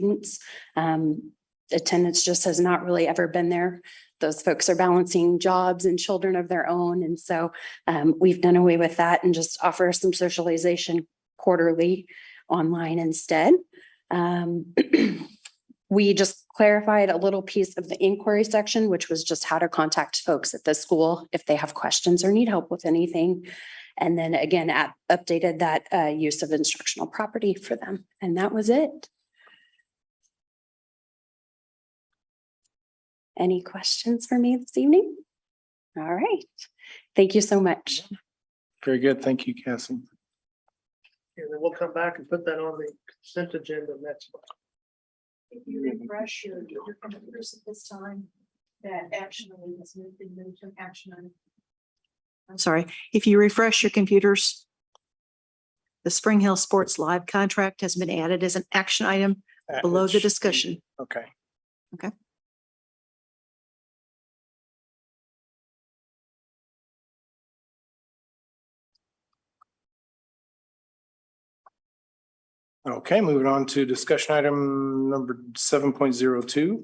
students. Attendance just has not really ever been there. Those folks are balancing jobs and children of their own. And so we've done away with that and just offer some socialization quarterly online instead. We just clarified a little piece of the inquiry section, which was just how to contact folks at the school if they have questions or need help with anything. And then again, updated that use of instructional property for them. And that was it. Any questions for me this evening? All right. Thank you so much. Very good. Thank you, Cassie. And then we'll come back and put that on the consent agenda next month. If you refresh your computers at this time, that action item has been moved to action item. I'm sorry, if you refresh your computers, the Spring Hill Sports Live contract has been added as an action item below the discussion. Okay. Okay. Okay, moving on to discussion item number 7.02.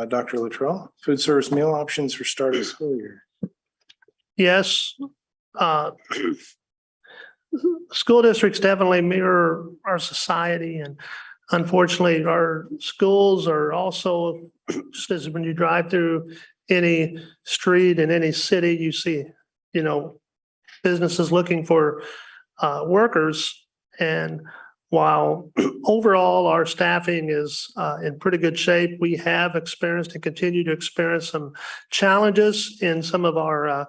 Dr. Luttrell, food service meal options for start of school year. Yes. School districts definitely mirror our society, and unfortunately our schools are also, just as when you drive through any street in any city, you see, businesses looking for workers. And while overall our staffing is in pretty good shape, we have experienced and continue to experience some challenges in some of our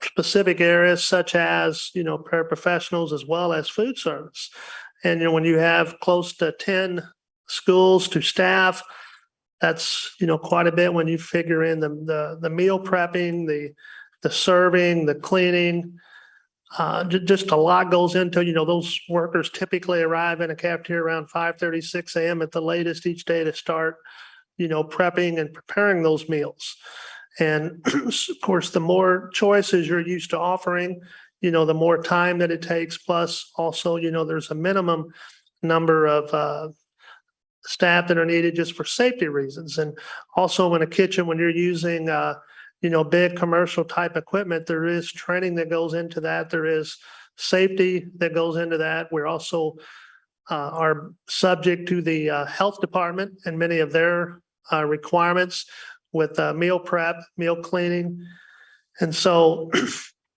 specific areas, such as, paraprofessionals as well as food service. And, when you have close to 10 schools to staff, that's, quite a bit when you figure in the meal prepping, the serving, the cleaning. Just a lot goes into, those workers typically arrive in a cafeteria around 5:30, 6 a.m. at the latest each day to start, prepping and preparing those meals. And of course, the more choices you're used to offering, the more time that it takes. Plus also, there's a minimum number of staff that are needed just for safety reasons. And also in a kitchen, when you're using big commercial type equipment, there is training that goes into that. There is safety that goes into that. We're also are subject to the health department and many of their requirements with meal prep, meal cleaning. And so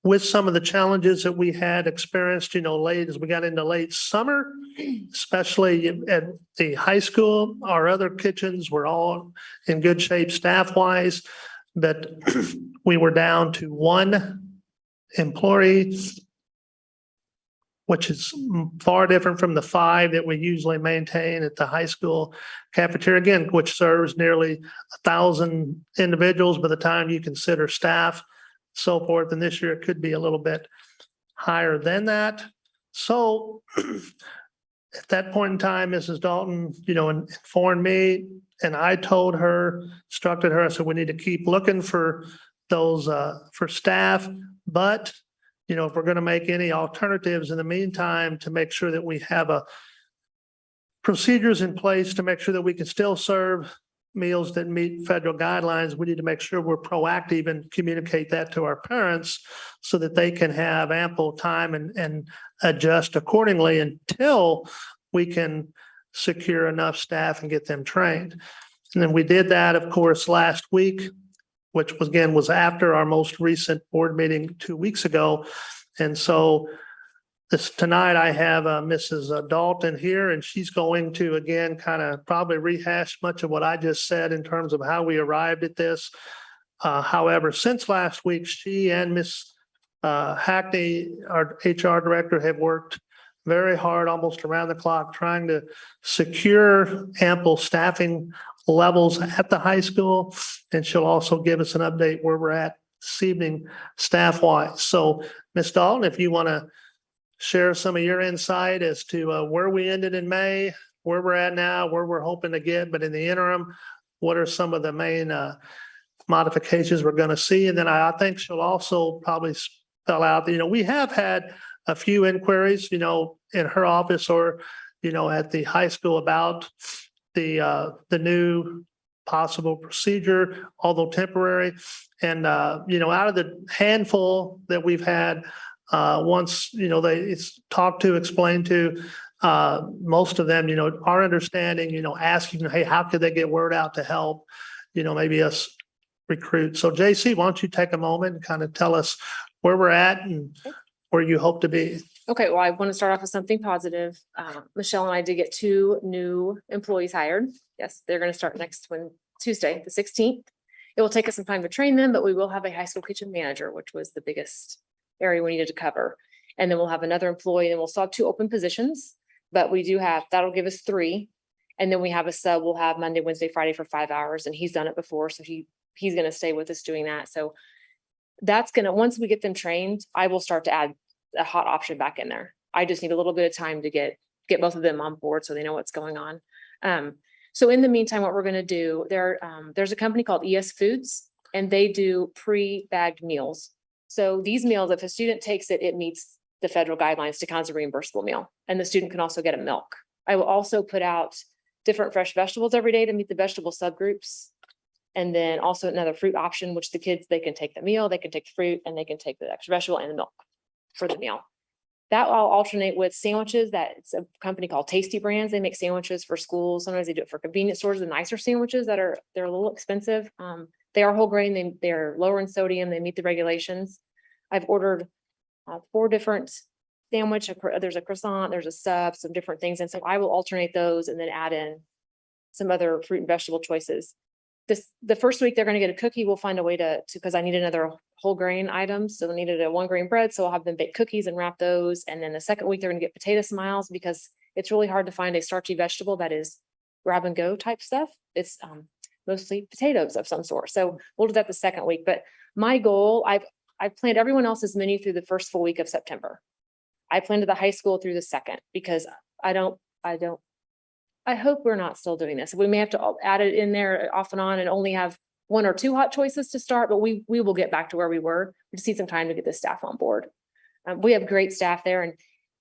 with some of the challenges that we had experienced, late as we got into late summer, especially at the high school, our other kitchens were all in good shape staff wise. But we were down to one employee, which is far different from the 5 that we usually maintain at the high school cafeteria, again, which serves nearly 1,000 individuals by the time you consider staff, so forth. And this year it could be a little bit higher than that. So at that point in time, Mrs. Dalton, informed me, and I told her, instructed her, I said, we need to keep looking for those, for staff. But, if we're going to make any alternatives in the meantime, to make sure that we have procedures in place to make sure that we can still serve meals that meet federal guidelines, we need to make sure we're proactive and communicate that to our parents so that they can have ample time and adjust accordingly until we can secure enough staff and get them trained. And then we did that, of course, last week, which was after our most recent board meeting 2 weeks ago. And so tonight I have Mrs. Dalton here, and she's going to, again, kind of probably rehash much of what I just said in terms of how we arrived at this. However, since last week, she and Ms. Hackney, our HR director, have worked very hard, almost around the clock, trying to secure ample staffing levels at the high school. And she'll also give us an update where we're at this evening staff wise. So Ms. Dalton, if you want to share some of your insight as to where we ended in May, where we're at now, where we're hoping to get, but in the interim, what are some of the main modifications we're going to see? And then I think she'll also probably spell out, we have had a few inquiries, in her office or at the high school about the new possible procedure, although temporary. And, out of the handful that we've had, once, it's talked to, explained to, most of them, our understanding, asking, hey, how could they get word out to help, maybe us recruit. So JC, why don't you take a moment and kind of tell us where we're at and where you hope to be? Okay, well, I want to start off with something positive. Michelle and I did get 2 new employees hired. Yes, they're going to start next Tuesday, the 16th. It will take us some time to train them, but we will have a high school kitchen manager, which was the biggest area we needed to cover. And then we'll have another employee, and we'll still have 2 open positions, but we do have, that'll give us 3. And then we have a sub, we'll have Monday, Wednesday, Friday for 5 hours, and he's done it before. So he's going to stay with us doing that. So that's going to, once we get them trained, I will start to add a hot option back in there. I just need a little bit of time to get both of them on board so they know what's going on. So in the meantime, what we're going to do, there's a company called ES Foods, and they do pre-bagged meals. So these meals, if a student takes it, it meets the federal guidelines to count as a reimbursable meal, and the student can also get a milk. I will also put out different fresh vegetables every day to meet the vegetable subgroups. And then also another fruit option, which the kids, they can take the meal, they can take the fruit, and they can take the extra vegetable and the milk for the meal. That I'll alternate with sandwiches. It's a company called Tasty Brands. They make sandwiches for schools. Sometimes they do it for convenience stores, the nicer sandwiches they're a little expensive. They are whole grain. They're lower in sodium. They meet the regulations. I've ordered 4 different sandwich. There's a croissant, there's a sub, some different things. And so I will alternate those and then add in some other fruit and vegetable choices. The first week they're going to get a cookie. We'll find a way to because I need another whole grain item. So I needed a 1 grain bread. So I'll have them bake cookies and wrap those. And then the second week they're going to get potato smiles because it's really hard to find a starchy vegetable that is grab and go type stuff. It's mostly potatoes of some sort. So we'll do that the second week. But my goal, I've planned everyone else's menu through the first full week of September. I planned the high school through the second because I hope we're not still doing this. We may have to add it in there off and on and only have 1 or 2 hot choices to start, but we will get back to where we were. We just need some time to get the staff on board. We have great staff there, and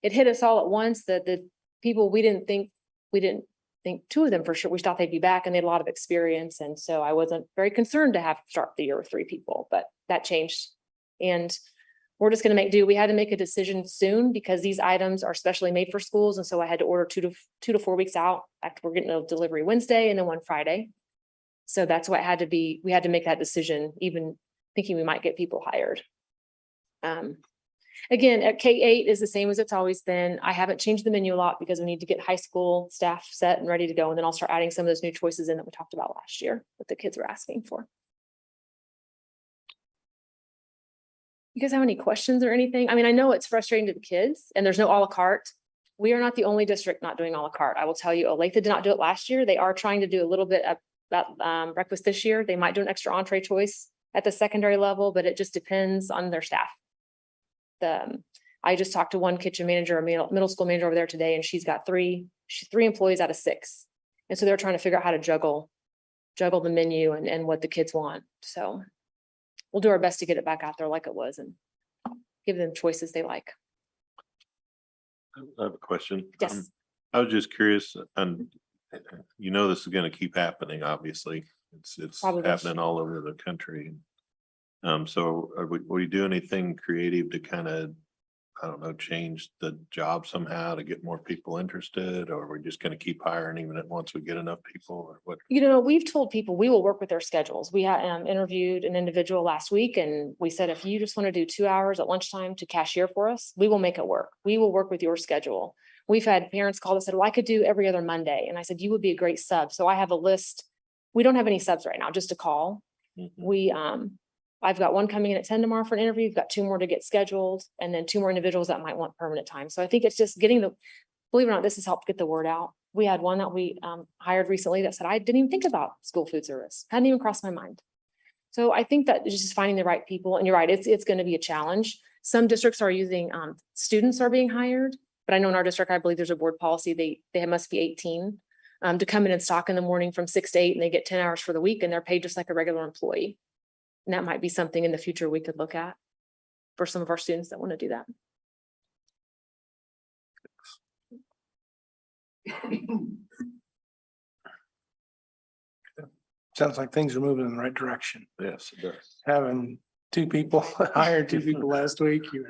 it hit us all at once that the people we didn't think 2 of them for sure. We thought they'd be back and they had a lot of experience. And so I wasn't very concerned to have to start the year with 3 people, but that changed. And we're just going to make do. We had to make a decision soon because these items are specially made for schools. And so I had to order 2 to 4 weeks out. We're getting a delivery Wednesday and then 1 Friday. So that's what had to be. We had to make that decision, even thinking we might get people hired. Again, at K-8 is the same as it's always been. I haven't changed the menu a lot because we need to get high school staff set and ready to go. And then I'll start adding some of those new choices in that we talked about last year that the kids were asking for. You guys have any questions or anything? I mean, I know it's frustrating to the kids and there's no a la carte. We are not the only district not doing a la carte. I will tell you, Olathe did not do it last year. They are trying to do a little bit about breakfast this year. They might do an extra entree choice at the secondary level, but it just depends on their staff. I just talked to one kitchen manager, a middle school manager over there today, and she's got 3 employees out of 6. And so they're trying to figure out how to juggle the menu and what the kids want. So we'll do our best to get it back out there like it was and give them choices they like. I have a question. Yes. I was just curious, and this is going to keep happening. Obviously, it's Probably happening all over the country. So will you do anything creative to kind of, I don't know, change the job somehow to get more people interested, or we're just going to keep hiring even once we get enough people, or what? We've told people we will work with their schedules. We interviewed an individual last week and we said, if you just want to do 2 hours at lunchtime to cashier for us, we will make it work. We will work with your schedule. We've had parents call and said, well, I could do every other Monday. And I said, you would be a great sub. So I have a list. We don't have any subs right now, just a call. Mm-hmm. I've got 1 coming in at 10 tomorrow for an interview. We've got 2 more to get scheduled, and then 2 more individuals that might want permanent time. So I think it's just believe it or not, this has helped get the word out. We had one that we hired recently that said, I didn't even think about school food service. Hadn't even crossed my mind. So I think that it's just finding the right people. And you're right, it's going to be a challenge. Some districts are using students are being hired, but I know in our district, I believe there's a board policy. They must be 18 to come in and stock in the morning from 6 to 8, and they get 10 hours for the week, and they're paid just like a regular employee. And that might be something in the future we could look at for some of our students that want to do that. Sounds like things are moving in the right direction. Yes, it does. Having two people, hired two people last week, you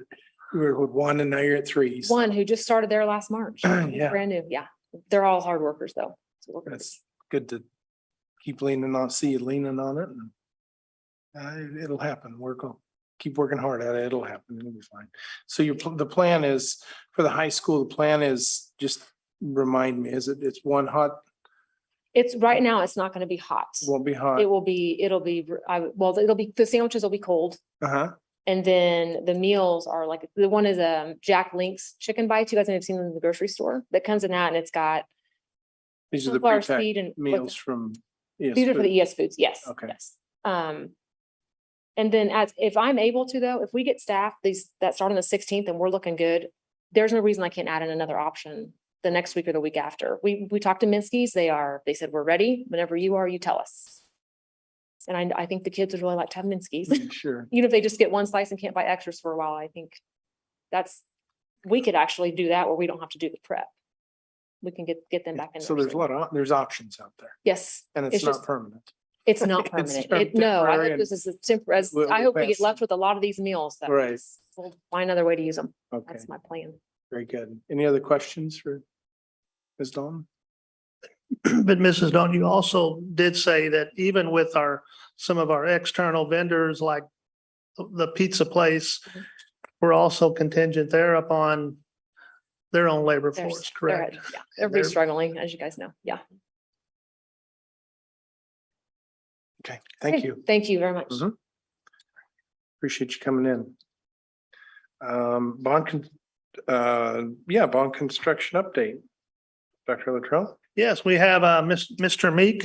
were with one and now you're at three. so One who just started there last March. Yeah. Brand new, yeah. They're all hard workers though. So we're gonna- That's good to keep leaning on, see you leaning on it. And it'll happen. Keep working hard at it. It'll happen. It'll be fine. So the plan is for the high school, the plan is just remind me, it's one hot, It's right now, it's not gonna be hot. won't be hot. It'll be, the sandwiches will be cold. Uh-huh. And then the meals are like, the one is Jack Link's chicken bites. You guys may have seen them in the grocery store that comes in that and it's got These are the sunflower pre-packed seed and. meals from. ES These are for Food. the ES Foods, yes. Okay. Yes. And then if I'm able to though, if we get staff that start on the 16th and we're looking good, there's no reason I can't add in another option the next week or the week after. We talked to Minsky's, they said, we're ready. Whenever you are, you tell us. And I think the kids would really like to have Minsky's. Sure. Even if they just get one slice and can't buy extras for a while, I think we could actually do that where we don't have to do the prep. We can get them back in. So there there's a soon. lot of, there's options out there Yes, and It's it's not just- permanent. it's not It's permanent. No, I temporary hope and this is a temporary, we'll I hope we pass get left them. with a lot of these meals that Right. we'll find another way to use them. Okay, That's my plan. very good. Any other questions for Ms. Dawn? But Mrs. Dawn, you also did say that even with some of our external vendors, like the pizza place, Mhm. we're also contingent there upon their own labor There's- force, correct? Yeah, everybody's They're- struggling, as you guys know. Yeah. Okay, thank Okay, you. Thank you very much. Mhm. Appreciate you coming in. Bond construction update. Dr. Luttrell? Yes, we have Mr. Meek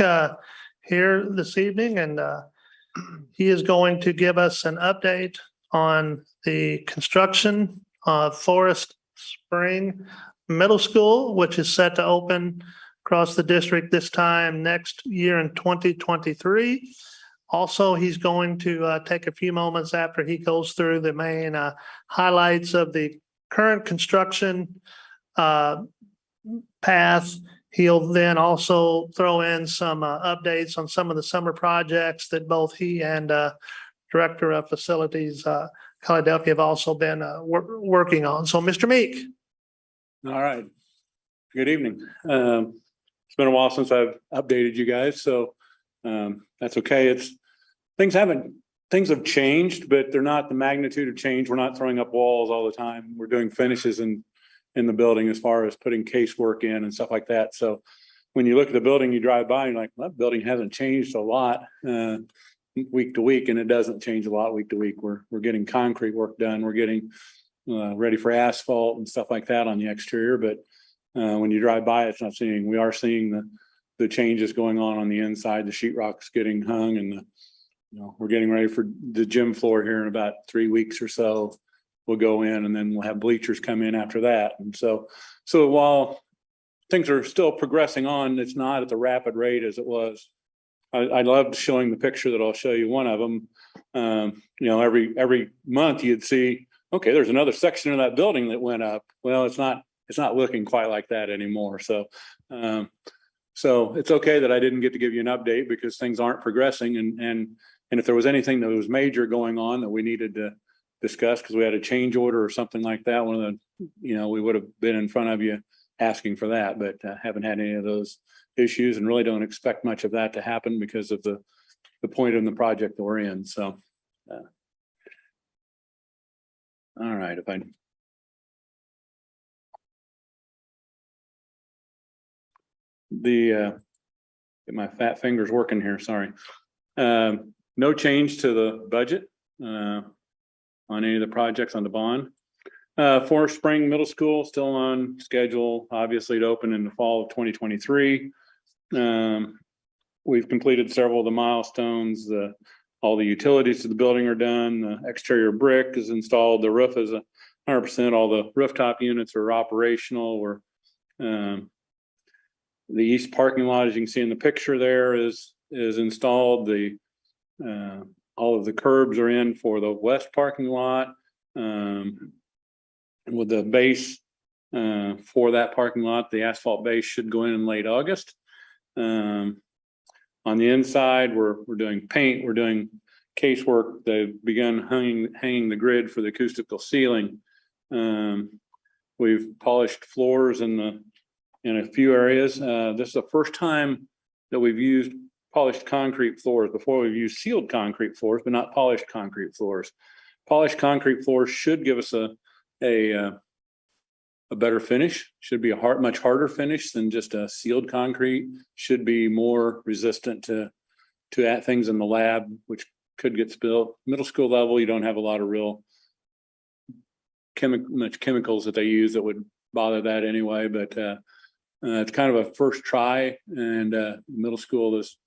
here this evening, and he is going to give us an update on the construction of Forest Spring Middle School, which is set to open across the district this time next year in 2023. Also, he's going to take a few moments after he goes through the main highlights of the current construction path. He'll then also throw in some updates on some of the summer projects that both he and Director of Facilities Philadelphia have also been working on. So, Mr. Meek. All right. Good evening. It's been a while since I've updated you guys, so that's okay. Things have changed, but they're not the magnitude of change. We're not throwing up walls all the time. We're doing finishes in the building as far as putting casework in and stuff like that. So when you look at the building, you drive by and you're like, well, that building hasn't changed a lot week to week, and it doesn't change a lot week to week. We're getting concrete work done. We're getting ready for asphalt and stuff like that on the exterior. But when you drive by, we are seeing the changes going on the inside. The sheetrock's getting hung, and we're getting ready for the gym floor here in about 3 weeks or so. We'll go in, and then we'll have bleachers come in after that. And so while things are still progressing on, it's not at the rapid rate as it was. I loved showing the picture that I'll show you one of them. Every month you'd see, okay, there's another section of that building that went up. Well, it's not looking quite like that anymore. So it's okay that I didn't get to give you an update because things aren't progressing. And if there was anything that was major going on that we needed to discuss, because we had a change order or something like that, we would have been in front of you asking for that, but haven't had any of those issues and really don't expect much of that to happen because of the point in the project that we're in. So, all right, get my fat fingers working here, sorry. No change to the budget on any of the projects on the bond. Forest Spring Middle School still on schedule, obviously to open in the fall of 2023. We've completed several of the milestones. All the utilities to the building are done. The exterior brick is installed. The roof is 100%. All the rooftop units are operational. The east parking lot, as you can see in the picture there, is installed. All of the curbs are in for the west parking lot. With the base for that parking lot. The asphalt base should go in late August. On the inside, we're doing paint, we're doing casework. They've begun hanging the grid for the acoustical ceiling. We've polished floors in a few areas. This is the first time that we've used polished concrete floors. Before, we've used sealed concrete floors, but not polished concrete floors. Polished concrete floors should give us a better finish, should be a much harder finish than just a sealed concrete, should be more resistant to things in the lab, which could get spilled. Middle school level, you don't have a lot of real much chemicals that they use that would bother that anyway, but it's kind of a first try, and middle school is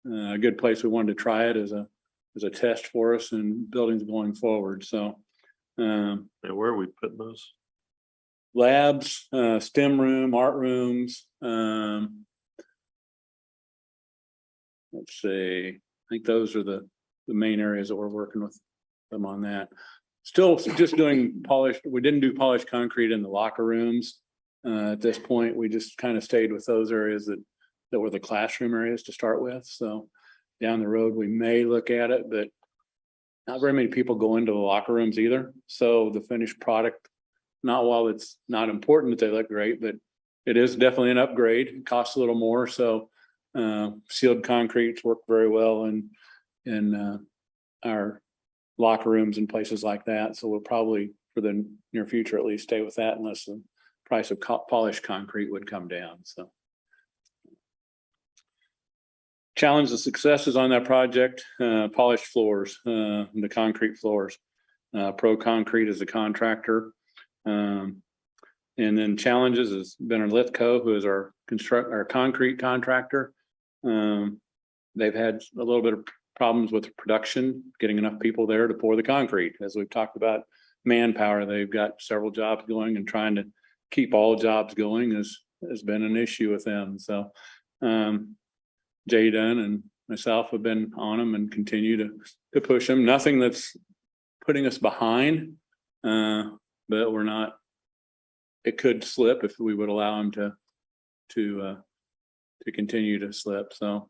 a good place. We wanted to try it as a test for us and buildings going forward. So And where are we putting those? labs, STEM room, art rooms. Let's see, I think those are the main areas that we're working with them on that. Still just doing polished. We didn't do polished concrete in the locker rooms. At this point, we just kind of stayed with those areas that were the classroom areas to start with. So down the road, we may look at it, but not very many people go into the locker rooms either. So the finished product, not while it's not important that they look great, but it is definitely an upgrade. It costs a little more. So sealed concretes work very well in our locker rooms and places like that. So we'll probably, for the near future at least, stay with that unless the price of polished concrete would come down. So challenge the successes on that project: polished floors, the concrete floors. Pro Concrete is a contractor. And then challenges has been our Lithco, who is our concrete contractor. They've had a little bit of problems with production, getting enough people there to pour the concrete. As we've talked about manpower, they've got several jobs going, and trying to keep all jobs going has been an issue with them. So Jay Dunn and myself have been on them and continue to push them. Nothing that's putting us behind, but we're not. It could slip if we would allow them to continue to slip. So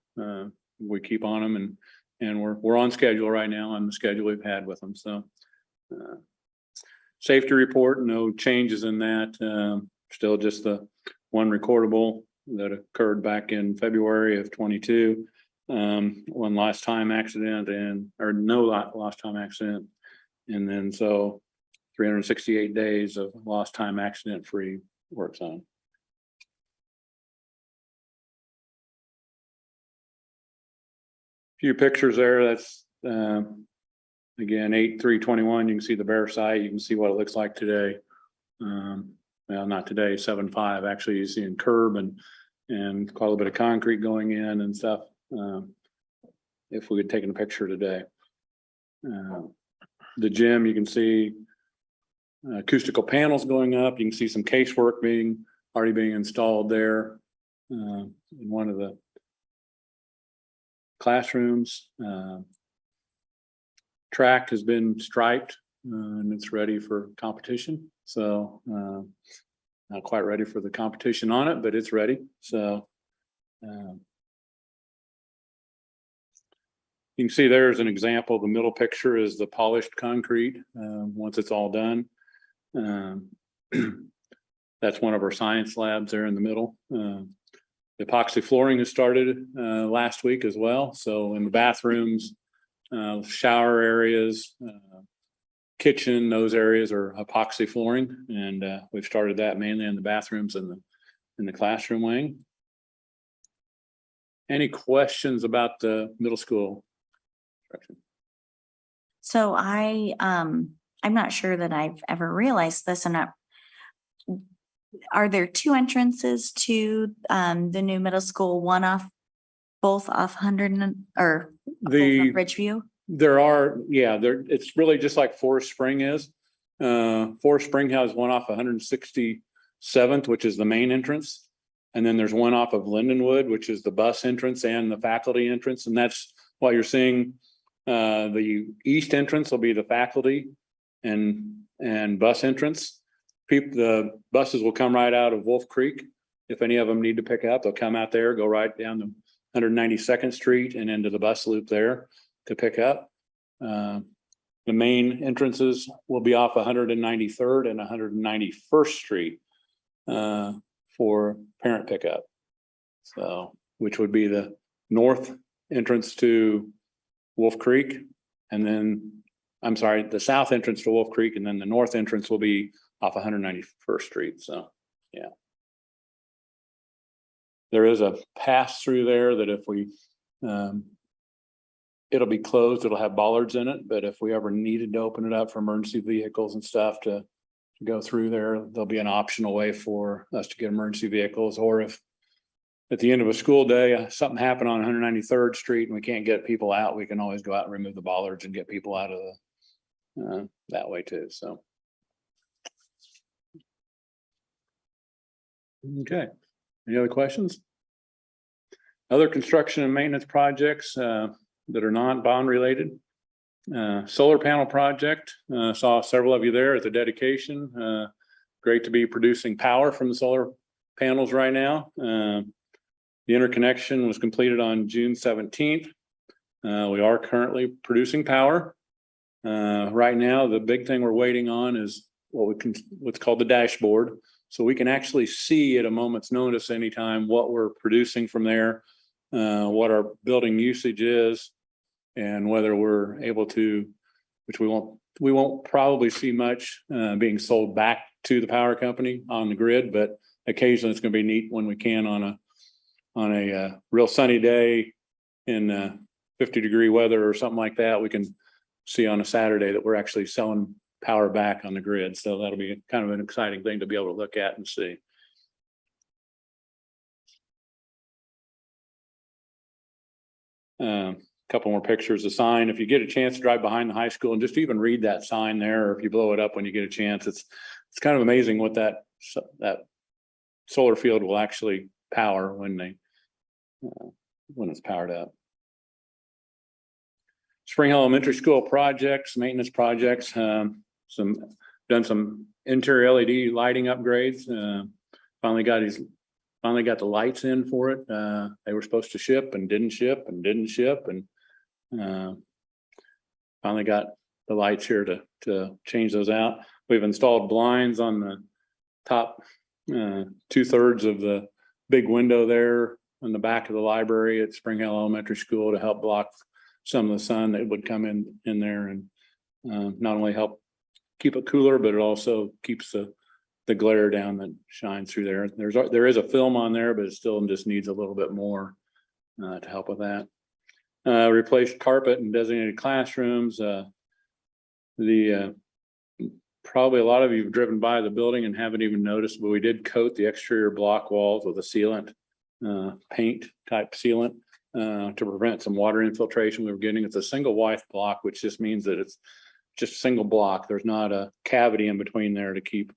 we keep on them, and we're on schedule right now, on the schedule we've had with them. So safety report, no changes in that. Still just the one recordable that occurred back in February of 22. One lost time accident or no lost time accident. And then so 368 days of lost time accident free work zone. Few pictures there. That's again 8/3/21. You can see the bare site. You can see what it looks like today. Well, not today, 7/5. Actually, you see in curb and quite a little bit of concrete going in and stuff. If we had taken a picture today. The gym, you can see acoustical panels going up. You can see some casework already being installed there in one of the classrooms. Track has been striped and it's ready for competition. So not quite ready for the competition on it, but it's ready. So you can see there's an example. The middle picture is the polished concrete once it's all done. That's one of our science labs there in the middle. The epoxy flooring has started last week as well. So in the bathrooms, shower areas, kitchen, those areas are epoxy flooring, and we've started that mainly in the bathrooms and in the classroom wing. Any questions about the middle school instruction? So I'm not sure that I've ever realized this. Are there two entrances to the new middle school, both off 100 or Ridgeview? There are, yeah, it's really just like Forest Spring is. Forest Spring has one off 167th, which is the main entrance. And then there's one off of Lindenwood, which is the bus entrance and the faculty entrance. And that's what you're seeing. The east entrance will be the faculty and bus entrance. the buses will come right out of Wolf Creek. If any of them need to pick up, they'll come out there, go right down the 192nd Street and into the bus loop there to pick up. The main entrances will be off 193rd and 191st Street for parent pickup. So, which would be the north entrance to Wolf Creek, and then, I'm sorry, the south entrance to Wolf Creek, and then the north entrance will be off 191st Street. So, yeah. There is a pass through there that if we, it'll be closed, it'll have bollards in it, but if we ever needed to open it up for emergency vehicles and stuff to go through there, there'll be an optional way for us to get emergency vehicles, or if at the end of a school day, something happened on 193rd Street and we can't get people out, we can always go out and remove the bollards and get people out of the, that way too, so. Okay, any other questions? Other construction and maintenance projects that are non-bond related. Solar panel project, saw several of you there at the dedication. Great to be producing power from the solar panels right now. The interconnection was completed on June 17th. We are currently producing power. Right now, the big thing we're waiting on is what's called the dashboard. So we can actually see at a moment's notice anytime what we're producing from there, what our building usage is, and whether we're able to, which we won't probably see much being sold back to the power company on the grid, but occasionally it's going to be neat when we can on a real sunny day in 50-degree weather or something like that. We can see on a Saturday that we're actually selling power back on the grid. So that'll be kind of an exciting thing to be able to look at and see. Couple more pictures. A sign, if you get a chance to drive behind the high school and just even read that sign there, or if you blow it up when you get a chance, it's kind of amazing what that solar field will actually power when it's powered up. Spring Hill Elementary School projects, maintenance projects, done some interior LED lighting upgrades. Finally got the lights in for it. They were supposed to ship and didn't ship and finally got the lights here to change those out. We've installed blinds on the top 2/3 of the big window there on the back of the library at Spring Hill Elementary School to help block some of the sun that would come in there, and not only help keep it cooler, but it also keeps the glare down that shines through there. There is a film on there, but it still just needs a little bit more to help with that. Replaced carpet in designated classrooms. Probably a lot of you have driven by the building and haven't even noticed, but we did coat the exterior block walls with a sealant, paint type sealant, to prevent some water infiltration we were getting. It's a single wide block, which just means that it's just a single block. There's not a cavity in between there to keep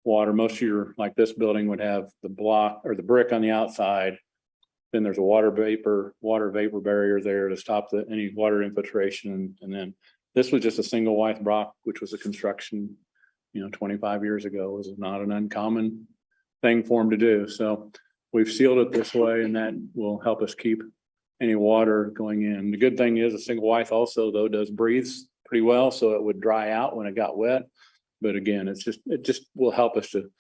water. Most of your, like this building, would have the block or the brick on the outside. Then there's a water vapor barrier there to stop any water infiltration. And then this was just a single wide block, which was a construction, 25 years ago. It was not an uncommon thing for them to do. So we've sealed it this way, and that will help us keep any water going in. The good thing is a single wide also, though, does breathe pretty well, so it would dry out when it got wet. But again, it just will help us to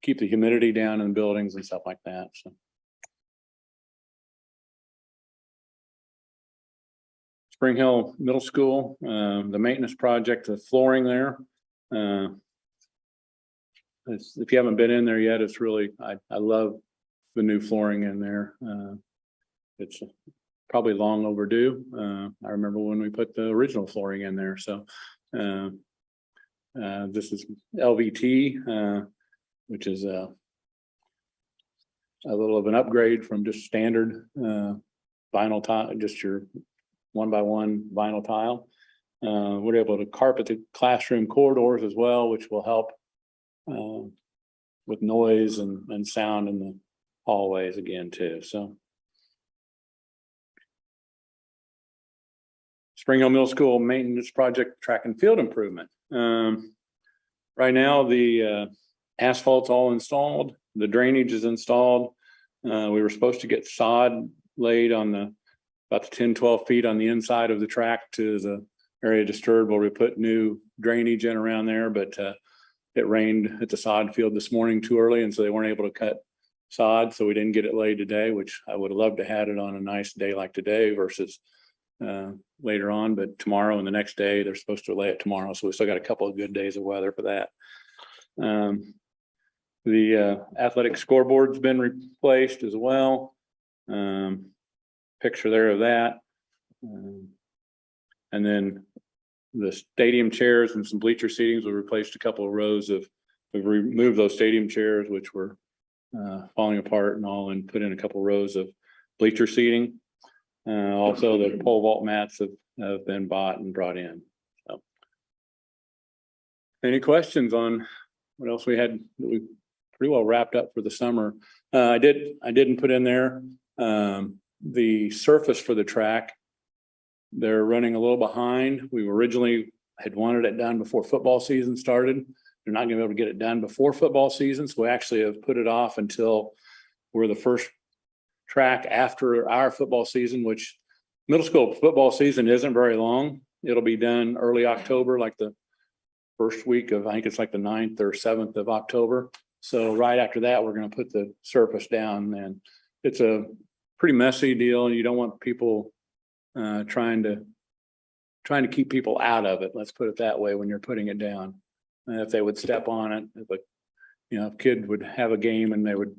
keep the humidity down in buildings and stuff like that. So. Spring Hill Middle School, the maintenance project, the flooring there. If you haven't been in there yet, it's really, I love the new flooring in there. It's probably long overdue. I remember when we put the original flooring in there. So this is LVT, which is a little of an upgrade from just standard vinyl tile, just your 1x1 vinyl tile. We're able to carpet the classroom corridors as well, which will help with noise and sound in the hallways again too. So Spring Hill Middle School maintenance project, track and field improvement. Right now, the asphalt's all installed, the drainage is installed. We were supposed to get sod laid on about the 10, 12 feet on the inside of the track to the area disturbed where we put new drainage in around there, but it rained at the sod field this morning too early, and so they weren't able to cut sod, so we didn't get it laid today, which I would have loved to had it on a nice day like today versus later on, but tomorrow and the next day, they're supposed to lay it tomorrow, so we still got a couple of good days of weather for that. The athletic scoreboard's been replaced as well. Picture there of that. And then the stadium chairs and some bleacher seatings, we replaced a couple of rows of, we've removed those stadium chairs, which were falling apart and all, and put in a couple of rows of bleacher seating. Also, the pole vault mats have been bought and brought in. So, any questions on what else we had that we pretty well wrapped up for the summer? I didn't put in there the surface for the track. They're running a little behind. We originally had wanted it done before football season started. They're not gonna be able to get it done before football season, so we actually have put it off until we're the first track after our football season, which middle school football season isn't very long. It'll be done early October, like the first week of, I think it's like the 9th or 7th of October. So right after that, we're gonna put the surface down, and it's a pretty messy deal, and you don't want people trying to keep people out of it. Let's put it that way when you're putting it down. And if they would step on it, if a kid would have a game and they would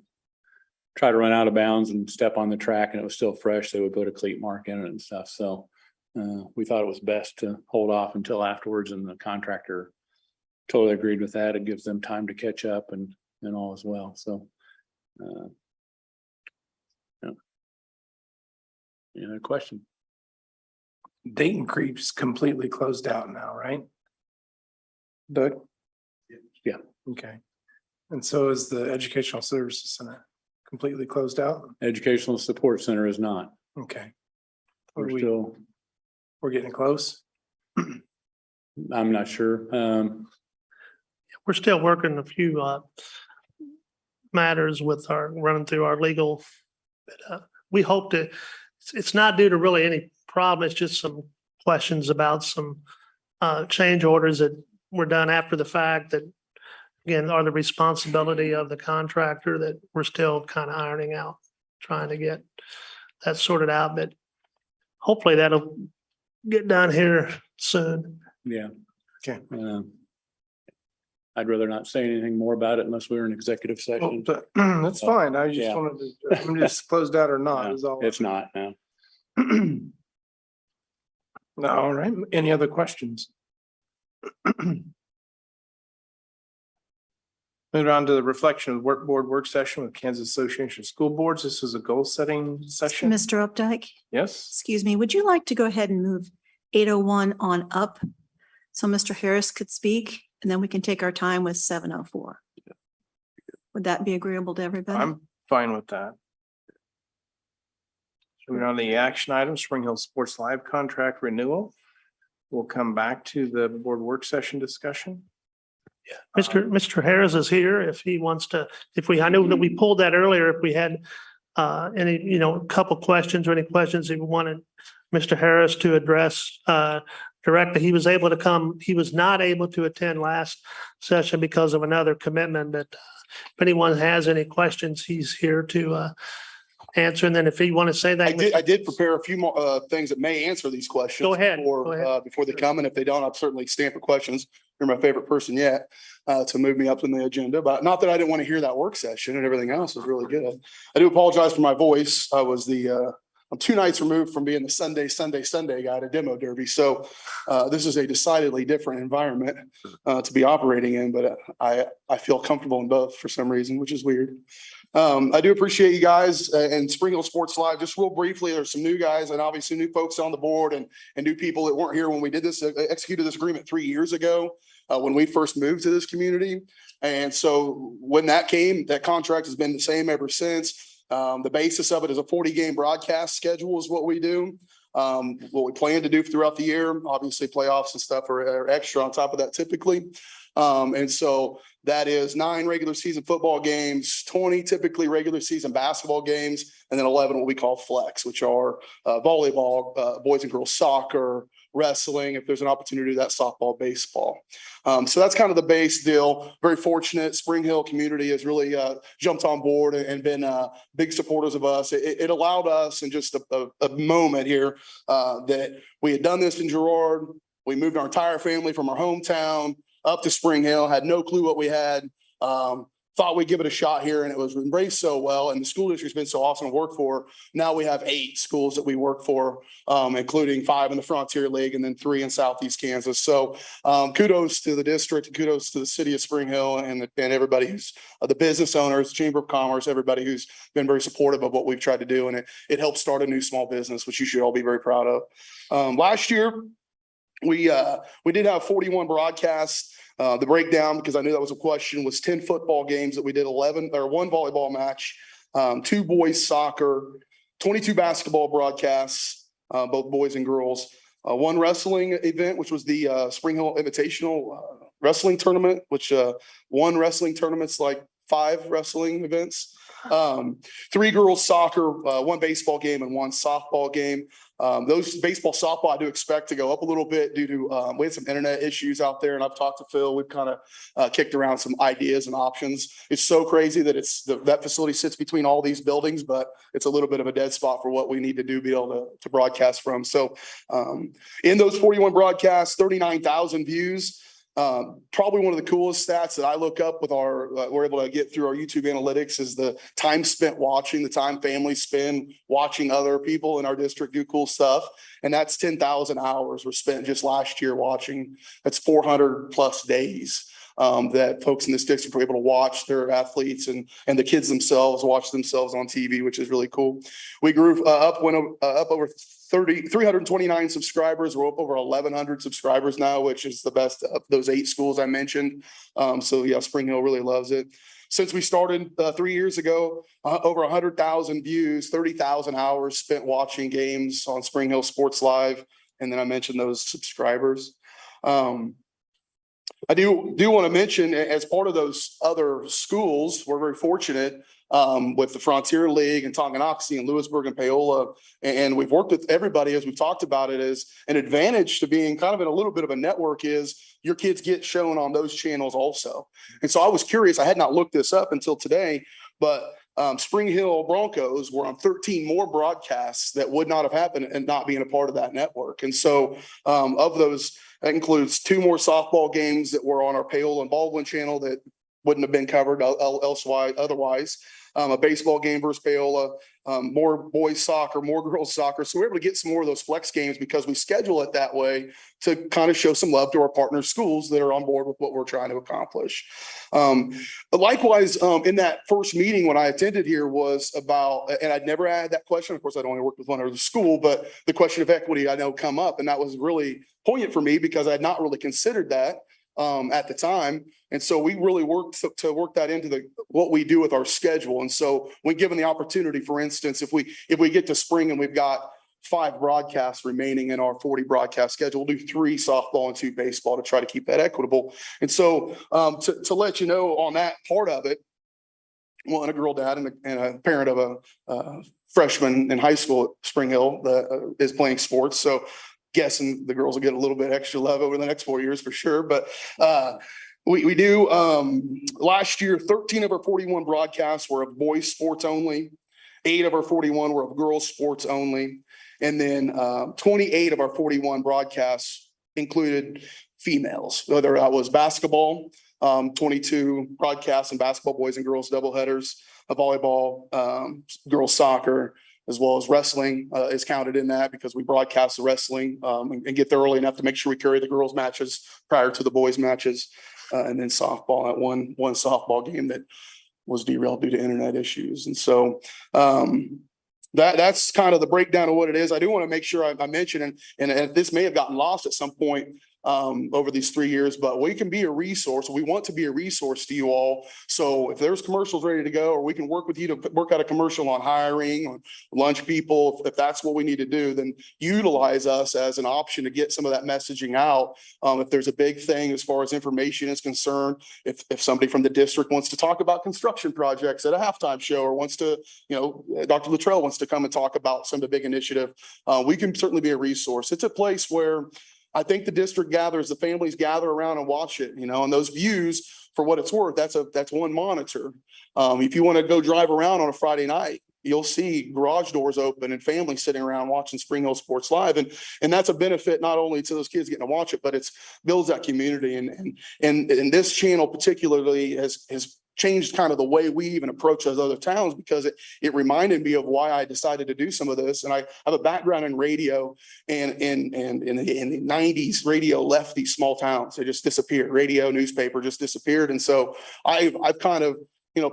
try to run out of bounds and step on the track and it was still fresh, they would put a cleat mark in it and stuff. So we thought it was best to hold off until afterwards, and the contractor totally agreed with that. It gives them time to catch up and all as well. So any other question? Dayton Creek's completely closed out now, right? Doug? Yeah. Okay. And so is the Educational Services Center completely closed out? Educational Support Center is not. Okay. We're We're getting close. I'm not sure. We're still working a few matters with running through our legal. We hope to, it's not due to really any problem. It's just some questions about some change orders that were done after the fact that, again, are the responsibility of the contractor that we're still kind of ironing out, trying to get that sorted out. But hopefully that'll get done here soon. Yeah. Okay. I'd rather not say anything more about it unless we were in executive session. That's fine. I just Yeah. wanted to, I'm just closed out or not is all. It's not, no. All right. Any other questions? Moving on to the reflection of the work board work session with Kansas Association of School Boards. This was a goal setting session. Mr. Updike, Yes. excuse me, would you like to go ahead and move 801 on up? So Mr. Harris could speak, and then we can take our time with 704. Would that be agreeable to everybody? I'm fine with that. Moving on to the action item, Spring Hill Sports Live contract renewal. We'll come back to the board work session discussion. Mr. Harris is here if he wants to, I know that we pulled that earlier, if we had any, couple questions or any questions that we wanted Mr. Harris to address directly. He was able to come, he was not able to attend last session because of another commitment, but if anyone has any questions, he's here to answer. And then if you want to say that. I did prepare a few more things that may answer these questions. Go ahead. Before they come, and if they don't, I'll certainly stand for questions. You're my favorite person yet to move me up in the agenda, but not that I didn't want to hear that work session, and everything else was really good. I do apologize for my voice. I'm 2 nights removed from being the Sunday guy at a demo derby. So this is a decidedly different environment to be operating in, but I feel comfortable in both for some reason, which is weird. I do appreciate you guys and Spring Hill Sports Live. Just real briefly, there's some new guys and obviously new folks on the board and new people that weren't here when we did this, executed this agreement 3 years ago when we first moved to this community. And so when that came, that contract has been the same ever since. The basis of it is a 40-game broadcast schedule is what we do. What we plan to do throughout the year, obviously playoffs and stuff are extra on top of that typically. And so that is 9 regular season football games, 20 typically regular season basketball games, and then 11 what we call flex, which are volleyball, boys and girls soccer, wrestling, if there's an opportunity to do that, softball, baseball. So that's kind of the base deal. Very fortunate. Spring Hill community has really jumped on board and been big supporters of us. It allowed us in just a moment here that we had done this in Girard. We moved our entire family from our hometown up to Spring Hill, had no clue what we had. Thought we'd give it a shot here, and it was embraced so well. And the school district's been so awesome to work for. Now we have 8 schools that we work for, including 5 in the Frontier League and then 3 in Southeast Kansas. So kudos to the district and kudos to the city of Spring Hill and everybody who's the business owners, Chamber of Commerce, everybody who's been very supportive of what we've tried to do. And it helps start a new small business, which you should all be very proud of. Last year, we did have 41 broadcasts. The breakdown, because I knew that was a question, was 10 football games that we did, 1 volleyball match, 2 boys soccer, 22 basketball broadcasts, both boys and girls, 1 wrestling event, which was the Spring Hill Invitational Wrestling Tournament, which 1 wrestling tournament's like 5 wrestling events, 3 girls soccer, 1 baseball game and 1 softball game. Those baseball, softball, I do expect to go up a little bit due to, we had some internet issues out there, and I've talked to Phil. We've kind of kicked around some ideas and options. It's so crazy that that facility sits between all these buildings, but it's a little bit of a dead spot for what we need to do, be able to broadcast from. So in those 41 broadcasts, 39,000 views. Probably one of the coolest stats that I look up with we're able to get through our YouTube analytics is the time spent watching, the time families spend watching other people in our district do cool stuff. And that's 10,000 hours were spent just last year watching. That's 400 plus days that folks in this district were able to watch their athletes and the kids themselves watch themselves on TV, which is really cool. We grew went up over 329 subscribers. We're up over 1,100 subscribers now, which is the best of those 8 schools I mentioned. So yeah, Spring Hill really loves it. Since we started 3 years ago, over 100,000 views, 30,000 hours spent watching games on Spring Hill Sports Live. And then I mentioned those subscribers. I do want to mention, as part of those other schools, we're very fortunate with the Frontier League and Tonganoxie and Lewisburg and Paola. And we've worked with everybody, as we've talked about it, as an advantage to being kind of in a little bit of a network is your kids get shown on those channels also. And so I was curious, I had not looked this up until today, but Spring Hill Broncos were on 13 more broadcasts that would not have happened and not being a part of that network. And so of those, that includes 2 more softball games that were on our Paola and Baldwin channel that wouldn't have been covered otherwise. A baseball game versus Paola, more boys soccer, more girls soccer. So we're able to get some more of those flex games because we schedule it that way to kind of show some love to our partner schools that are on board with what we're trying to accomplish. But likewise, in that first meeting when I attended here was about, and I'd never had that question. Of course, I'd only worked with one other school, but the question of equity I know come up, and that was really poignant for me because I had not really considered that at the time. And so we really worked to work that into what we do with our schedule. And so when given the opportunity, for instance, if we get to spring and we've got 5 broadcasts remaining in our 40 broadcast schedule, we'll do 3 softball and 2 baseball to try to keep that equitable. And so to let you know on that part of it, well, and a girl dad and a parent of a freshman in high school at Spring Hill that is playing sports. So guessing the girls will get a little bit extra love over the next 4 years for sure. But we do last year, 13 of our 41 broadcasts were of boys sports only. 8 of our 41 were of girls sports only. And then 28 of our 41 broadcasts included females, whether that was basketball, 22 broadcasts in basketball, boys and girls doubleheaders, volleyball, girls soccer, as well as wrestling is counted in that because we broadcast the wrestling and get there early enough to make sure we carry the girls matches prior to the boys matches. And then softball, that one softball game that was derailed due to internet issues. And so that's kind of the breakdown of what it is. I do want to make sure I mention, and this may have gotten lost at some point, over these 3 years, but we can be a resource. We want to be a resource to you all. So if there's commercials ready to go, or we can work with you to work out a commercial on hiring, on lunch people, if that's what we need to do, then utilize us as an option to get some of that messaging out. If there's a big thing as far as information is concerned, if somebody from the district wants to talk about construction projects at a halftime show, or wants to, Dr. Luttrell wants to come and talk about some of the big initiative, we can certainly be a resource. It's a place where I think the district gathers, the families gather around and watch it, and those views, for what it's worth, that's one monitor. If you want to go drive around on a Friday night, you'll see garage doors open and families sitting around watching Spring Hill Sports Live. And that's a benefit not only to those kids getting to watch it, but it's builds that community. And this channel particularly has changed kind of the way we even approach those other towns, because it reminded me of why I decided to do some of this. And I have a background in radio, and in the 90s, radio left these small towns. They just disappeared. Radio, newspaper just disappeared. And so I've kind of,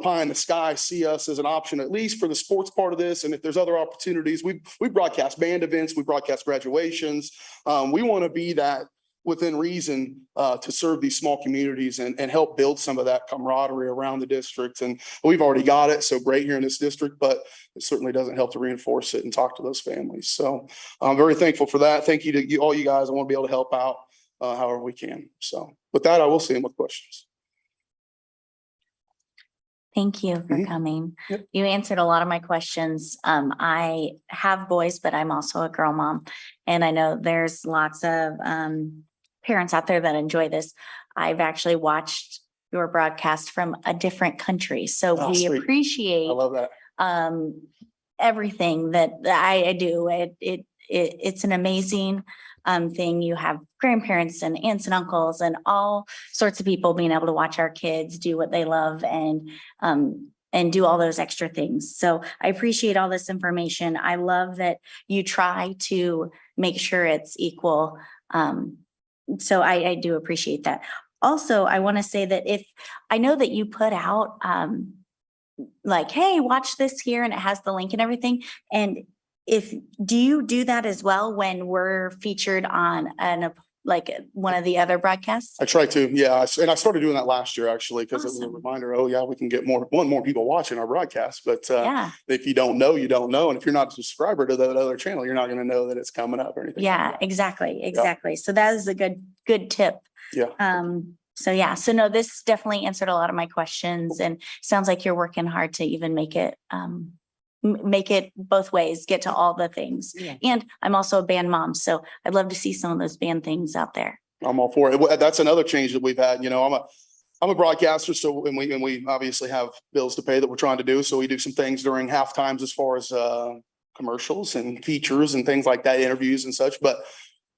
pie in the sky, see us as an option, at least for the sports part of this. And if there's other opportunities, we broadcast band events, we broadcast graduations. We want to be that within reason to serve these small communities and help build some of that camaraderie around the district. And we've already got it so great here in this district, but it certainly doesn't help to reinforce it and talk to those families. So I'm very thankful for that. Thank you to all you guys. I want to be able to help out however we can. So with that, I will see them with questions. Thank you for Mhm. coming. Yep. You answered a lot of my questions. I have boys, but I'm also a girl mom. And I know there's lots of parents out there that enjoy this. I've actually watched your broadcast from a different country. So Oh, we sweet. appreciate I love that. everything that I do. It's an amazing thing. You have grandparents and aunts and uncles and all sorts of people being able to watch our kids do what they love and do all those extra things. So I appreciate all this information. I love that you try to make sure it's equal. So I do appreciate that. Also, I want to say that if I know that you put out like, hey, watch this here, and it has the link and everything. And do you do that as well when we're featured on like one of the other broadcasts? I try to, yeah. And I started doing that last year, actually, because it was a Awesome. reminder, oh yeah, we can get more people watching our broadcast. But Yeah, if you don't know, you don't know. And if you're not a subscriber to that other channel, you're not going to know that it's coming up or anything. like yeah, that. exactly. So that is a good tip. Yeah. So no, this definitely answered a lot of my questions, and sounds like you're working hard to even make it both ways, get to all the things. Yeah. And I'm also a band mom, so I'd love to see some of those band things out there. I'm all for it. That's another change that we've had. I'm a broadcaster, so and we obviously have bills to pay that we're trying to do. So we do some things during half times as far as commercials and features and things like that, interviews and such. But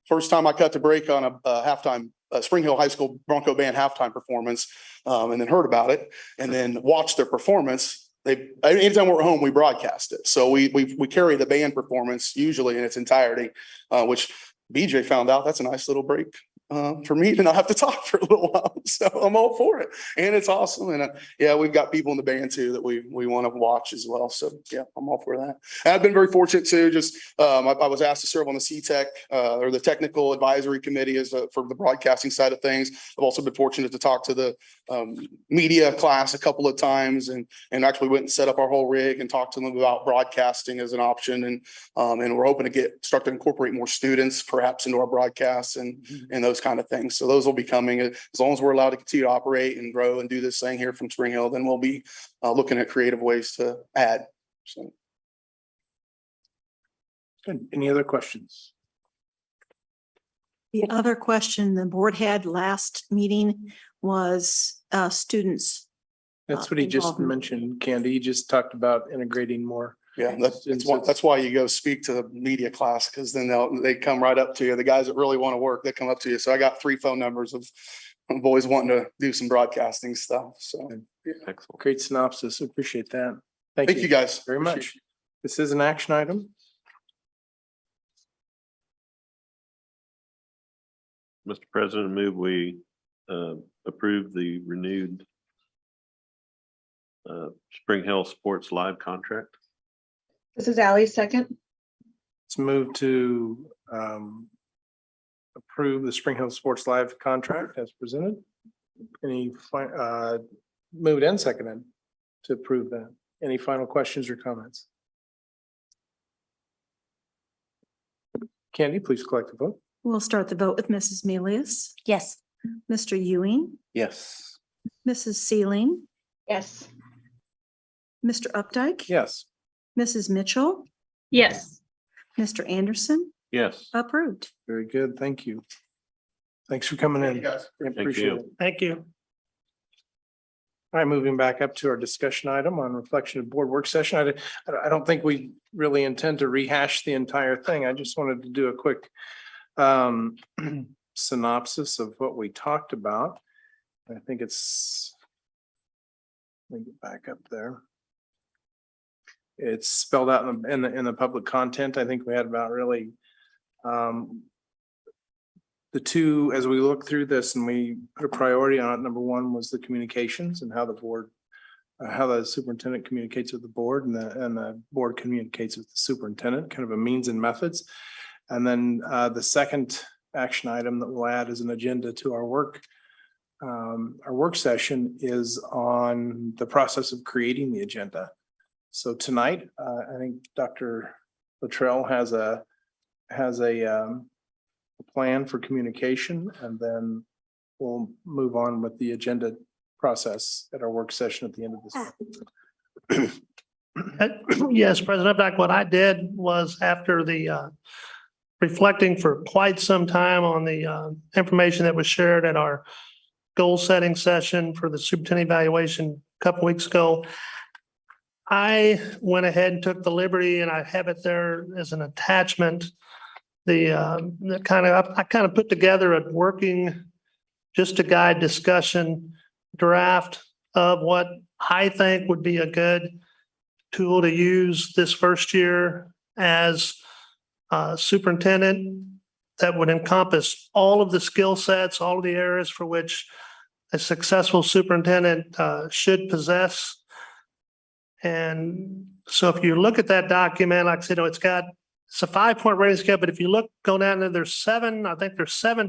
first time I cut the break on a halftime Spring Hill High School Bronco Band halftime performance, and then heard about it and then watched their performance. Anytime we're at home, we broadcast it. So we carry the band performance usually in its entirety, which BJ found out that's a nice little break for me to not have to talk for a little while. So I'm all for it. And it's awesome. And yeah, we've got people in the band too that we want to watch as well. So yeah, I'm all for that. And I've been very fortunate too. Just I was asked to serve on the CTEC or the technical advisory committee as for the broadcasting side of things. I've also been fortunate to talk to the media class a couple of times and actually went and set up our whole rig and talked to them about broadcasting as an option. And we're hoping to start to incorporate more students perhaps into our broadcasts and those kind of things. So those will be coming as long as we're allowed to continue to operate and grow and do this thing here from Spring Hill, then we'll be looking at creative ways to add. So. Good. Any other questions? The other question the board had last meeting was students. That's what he just involvement. mentioned, Candy. He just talked about integrating more. Yeah, that's why you go speak to the media class, because then they come right up to you. The guys that really want to work, they come up to you. So I got 3 phone numbers of boys wanting to do some broadcasting stuff. So yeah. Excellent. Great synopsis. Appreciate that. Thank you guys very Appreciate much. This is an action item. Mr. President, move we approve the renewed Spring Hill Sports Live contract. This is Ally, second. Let's move to approve the Spring Hill Sports Live contract as presented. Moved and seconded to approve that. Any final questions or comments? Candy, please collect the vote. We'll start the vote with Mrs. Milius, Yes. Mr. Ewing, Yes. Mrs. Sealing, Yes. Mr. Updike. Yes. Mrs. Mitchell, Yes. Mr. Anderson, Yes. approved. Very good. Thank you. Thanks for coming in. guys. I appreciate you. it. Thank you. All right, moving back up to our discussion item on reflection of board work session. I don't think we really intend to rehash the entire thing. I just wanted to do a quick synopsis of what we talked about. I think it's, let me get back up there. It's spelled out in the public content. I think we had about really the two, as we look through this and we put a priority on it, number one was the communications and how the board, how the superintendent communicates with the board and the board communicates with the superintendent, kind of a means and methods. And then the second action item that we'll add as an agenda to our work session is on the process of creating the agenda. So tonight, I think Dr. Luttrell has a plan for communication, and then we'll move on with the agenda process at our work session at the end of this. Yes, President Updike, what I did was after the reflecting for quite some time on the information that was shared at our goal setting session for the superintendent evaluation a couple weeks ago, I went ahead and took the liberty, and I have it there as an attachment. I kind of put together a working, just to guide discussion draft of what I think would be a good tool to use this first year as superintendent that would encompass all of the skill sets, all of the areas for which a successful superintendent should possess. And so if you look at that document, like I said, it's a 5-point rating scale, but if you go down there, there's 7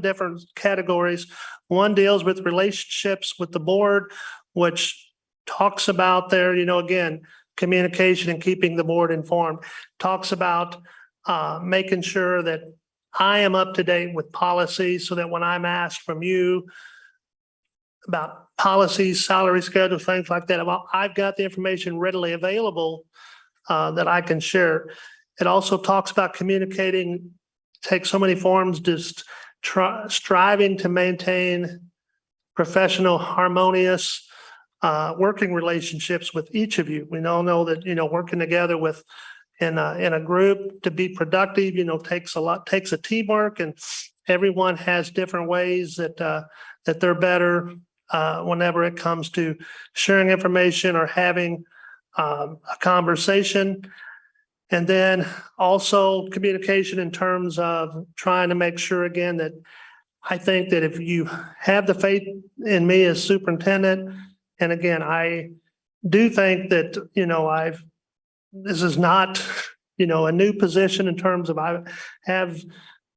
different categories. One deals with relationships with the board, which talks about their, again, communication and keeping the board informed. Talks about making sure that I am up to date with policies so that when I'm asked from you about policies, salary schedules, things like that, I've got the information readily available that I can share. It also talks about communicating, takes so many forms, just striving to maintain professional, harmonious working relationships with each of you. We all know that, working together in a group to be productive, takes a teamwork, and everyone has different ways that they're better whenever it comes to sharing information or having a conversation. And then also communication in terms of trying to make sure, again, that I think that if you have the faith in me as superintendent, and again, I do think that, this is not, a new position in terms of I have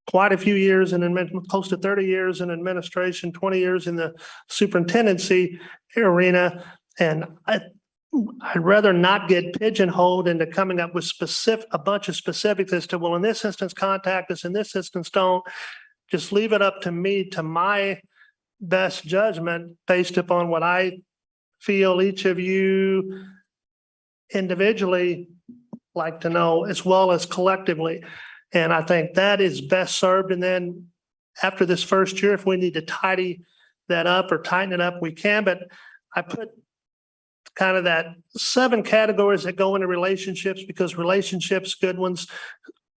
quite a few years close to 30 years in administration, 20 years in the superintendency arena. And I'd rather not get pigeonholed into coming up with a bunch of specifics as to, well, in this instance, contact us, in this instance, don't. Just leave it up to me, to my best judgment based upon what I feel each of you individually like to know, as well as collectively. And I think that is best served. And then after this first year, if we need to tidy that up or tighten it up, we can. But I put kind of that 7 categories that go into relationships, because relationships, good ones,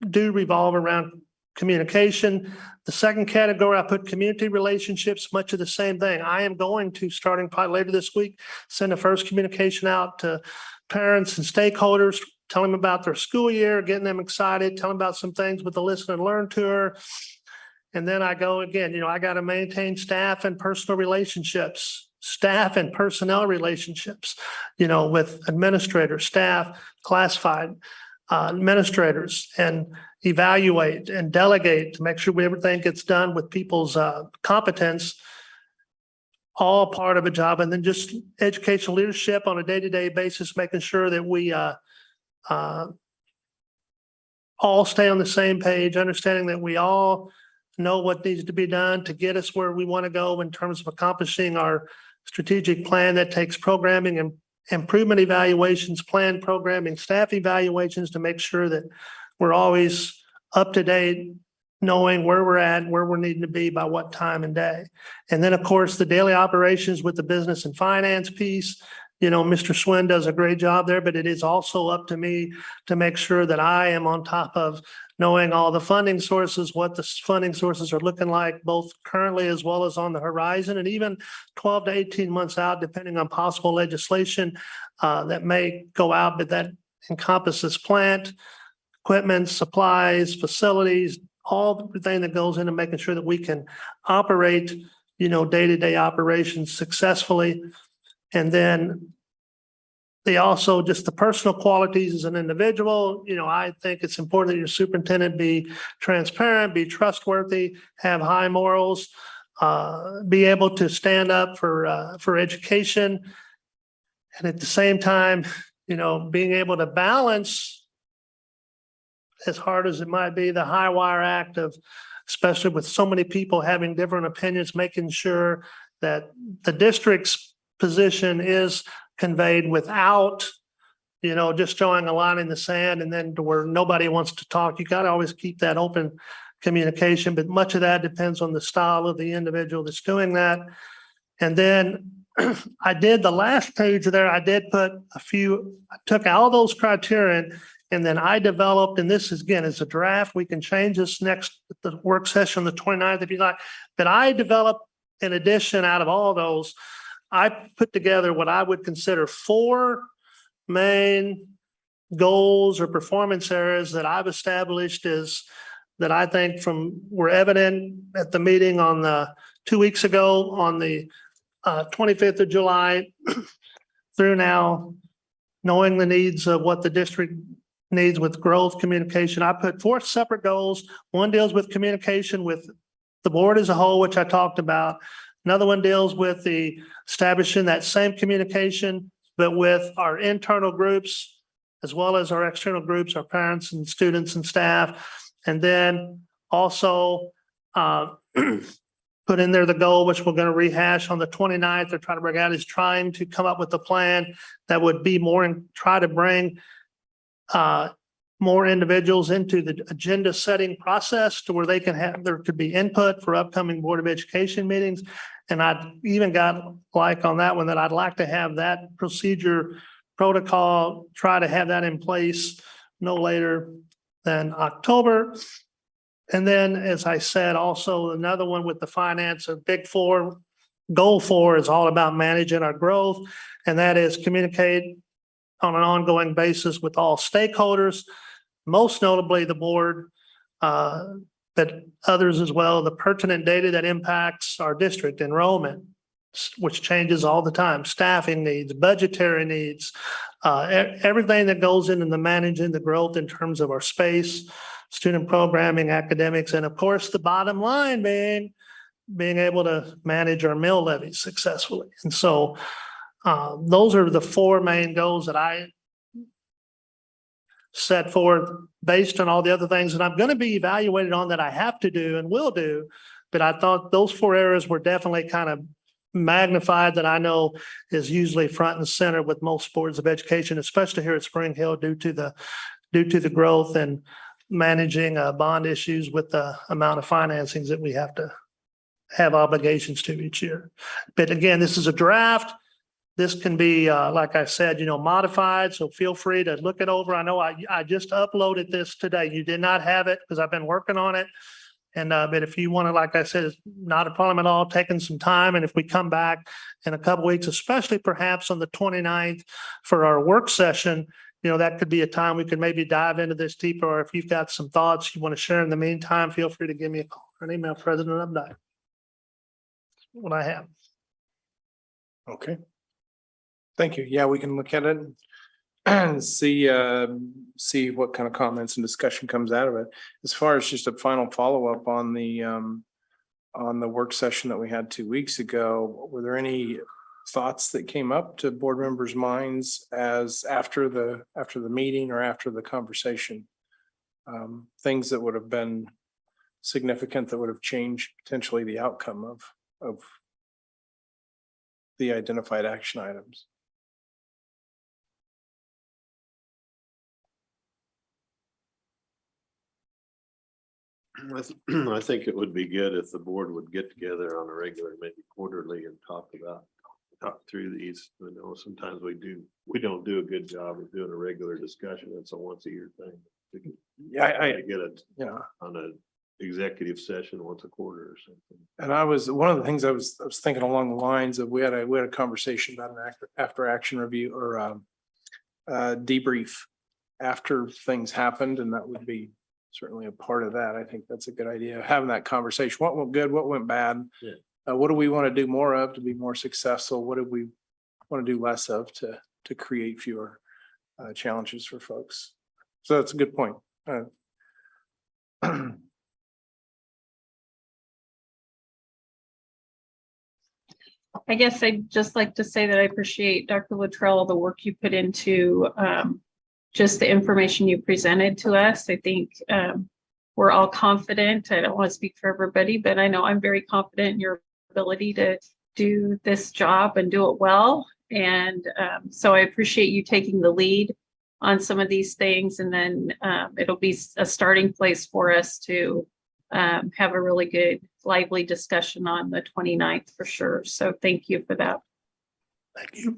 do revolve around communication. The second category, I put community relationships, much of the same thing. I am going to, starting probably later this week, send the first communication out to parents and stakeholders, telling them about their school year, getting them excited, telling them about some things with the Listen and Learn tour. And then I go again, I got to maintain staff and personal relationships, staff and personnel relationships, with administrators, staff, classified. administrators and evaluate and delegate to make sure everything gets done with people's competence, all part of a job. And then just educational leadership on a day-to-day basis, making sure that we all stay on the same page, understanding that we all know what needs to be done to get us where we want to go in terms of accomplishing our strategic plan that takes programming and improvement evaluations, plan programming, staff evaluations to make sure that we're always up to date, knowing where we're at, where we're needing to be by what time and day. And then, of course, the daily operations with the business and finance piece. You know, Mr. Swin does a great job there, but it is also up to me to make sure that I am on top of knowing all the funding sources, what the funding sources are looking like, both currently as well as on the horizon, and even 12 to 18 months out, depending on possible legislation that may go out, but that encompasses plant, equipment, supplies, facilities, all everything that goes into making sure that we can operate, you know, day-to-day operations successfully. And then they also just the personal qualities as an individual. You know, I think it's important that your superintendent be transparent, be trustworthy, have high morals, be able to stand up for education. And at the same time, you know, being able to balance, as hard as it might be, the high wire act of, especially with so many people having different opinions, making sure that the district's position is conveyed without, you know, just drawing a line in the sand and then to where nobody wants to talk. You got to always keep that open communication, but much of that depends on the style of the individual that's doing that. And then I did the last page there. I did put I took all those criterion and then I developed, and this is again is a draft. We can change this next the work session, the 29th, if you like. But I developed in addition out of all those, I put together what I would consider 4 main goals or performance areas that I've established is that I think were evident at the meeting on the 2 weeks ago on the 25th of July through now, knowing the needs of what the district needs with growth, communication. I put 4 separate goals. One deals with communication with the board as a whole, which I talked about. Another one deals with the establishing that same communication, but with our internal groups, as well as our external groups, our parents and students and staff. And then also put in there the goal, which we're going to rehash on the 29th or try to bring out, is trying to come up with a plan that would be more and try to bring more individuals into the agenda setting process to where they can there could be input for upcoming Board of Education meetings. And I even got like on that one that I'd like to have that procedure protocol, try to have that in place no later than October. And then, as I said, also another one with the finance of Big 4, goal 4 is all about managing our growth. And that is communicate on an ongoing basis with all stakeholders, most notably the board, but others as well, the pertinent data that impacts our district enrollment, which changes all the time, staffing needs, budgetary needs, everything that goes into the managing the growth in terms of our space, student programming, academics, and of course, the bottom line being able to manage our mill levies successfully. And so those are the 4 main goals that I set forth based on all the other things that I'm going to be evaluated on that I have to do and will do. But I thought those 4 areas were definitely kind of magnified that I know is usually front and center with most boards of education, especially here at Spring Hill due to the growth and managing bond issues with the amount of financings that we have to have obligations to each year. But again, this is a draft. This can be, like I said, modified. So feel free to look it over. I know I just uploaded this today. You did not have it because I've been working on it. And but if you want to, like I said, it's not a problem at all, taking some time. And if we come back in a couple of weeks, especially perhaps on the 29th for our work session, that could be a time we could maybe dive into this deeper. Or if you've got some thoughts you want to share in the meantime, feel free to give me a call or an email, President Updike. What I have. Okay. Thank you. Yeah, we can look at it. see what kind of comments and discussion comes out of it. As far as just a final follow-up on the work session that we had 2 weeks ago, were there any thoughts that came up to board members' minds as after the meeting or after the conversation? Things that would have been significant that would have changed potentially the outcome of the identified action items? I think it would be good if the board would get together on a regular, maybe quarterly, and talk through these. I know sometimes we don't do a good job of doing a regular discussion. It's a once a year thing. Yeah, I get it yeah. on an executive session once a quarter or something. And one of the things I was thinking along the lines of, we had a conversation about an after action review or debrief after things happened, and that would be certainly a part of that. I think that's a good idea, having that conversation. What went good? What went bad? Yeah. What do we want to do more of to be more successful? What do we want to do less of to create fewer challenges for folks? So that's a good point. I guess I'd just like to say that I appreciate Dr. Luttrell, the work you put into just the information you presented to us. I think we're all confident. I don't want to speak for everybody, but I know I'm very confident in your ability to do this job and do it well. And so I appreciate you taking the lead on some of these things. And then it'll be a starting place for us to have a really good, lively discussion on the 29th for sure. So thank you for that. Thank you.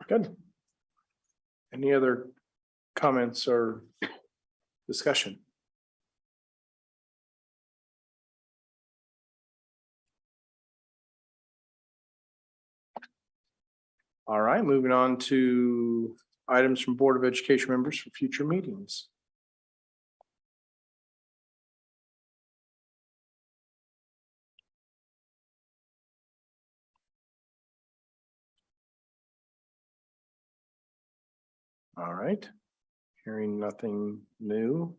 Good. Any other comments or discussion? All right, moving on to items from Board of Education members for future meetings. All right, hearing nothing new.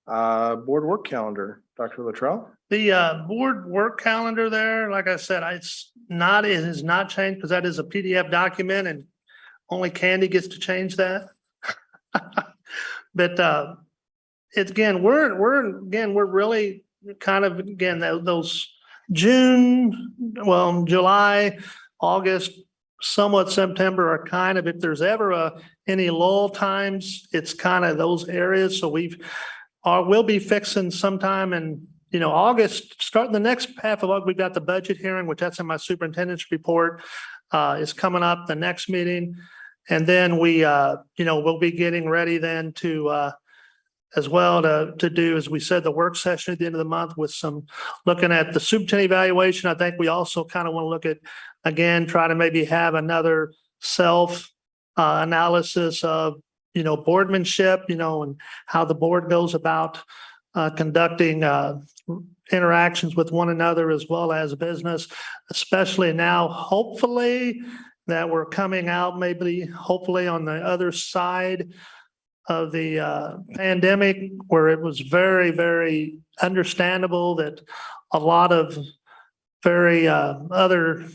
Board work calendar, Dr. Luttrell. The board work calendar there, like I said, it has not changed because that is a PDF document and only Candy gets to change that. But it's again, we're really kind of those July, August, somewhat September are kind of, if there's ever any lull times, it's kind of those areas. So we'll be fixing sometime in, August, starting the next half of August, we've got the budget hearing, which that's in my superintendent's report, is coming up the next meeting. And then we'll be getting ready then to, as well to do, as we said, the work session at the end of the month with some looking at the superintendent evaluation. I think we also kind of want to look at, again, try to maybe have another self analysis of, boardmanship, and how the board goes about conducting interactions with one another as well as business, especially now, hopefully that we're coming out, hopefully on the other side of the pandemic, where it was very, very understandable that a lot of very other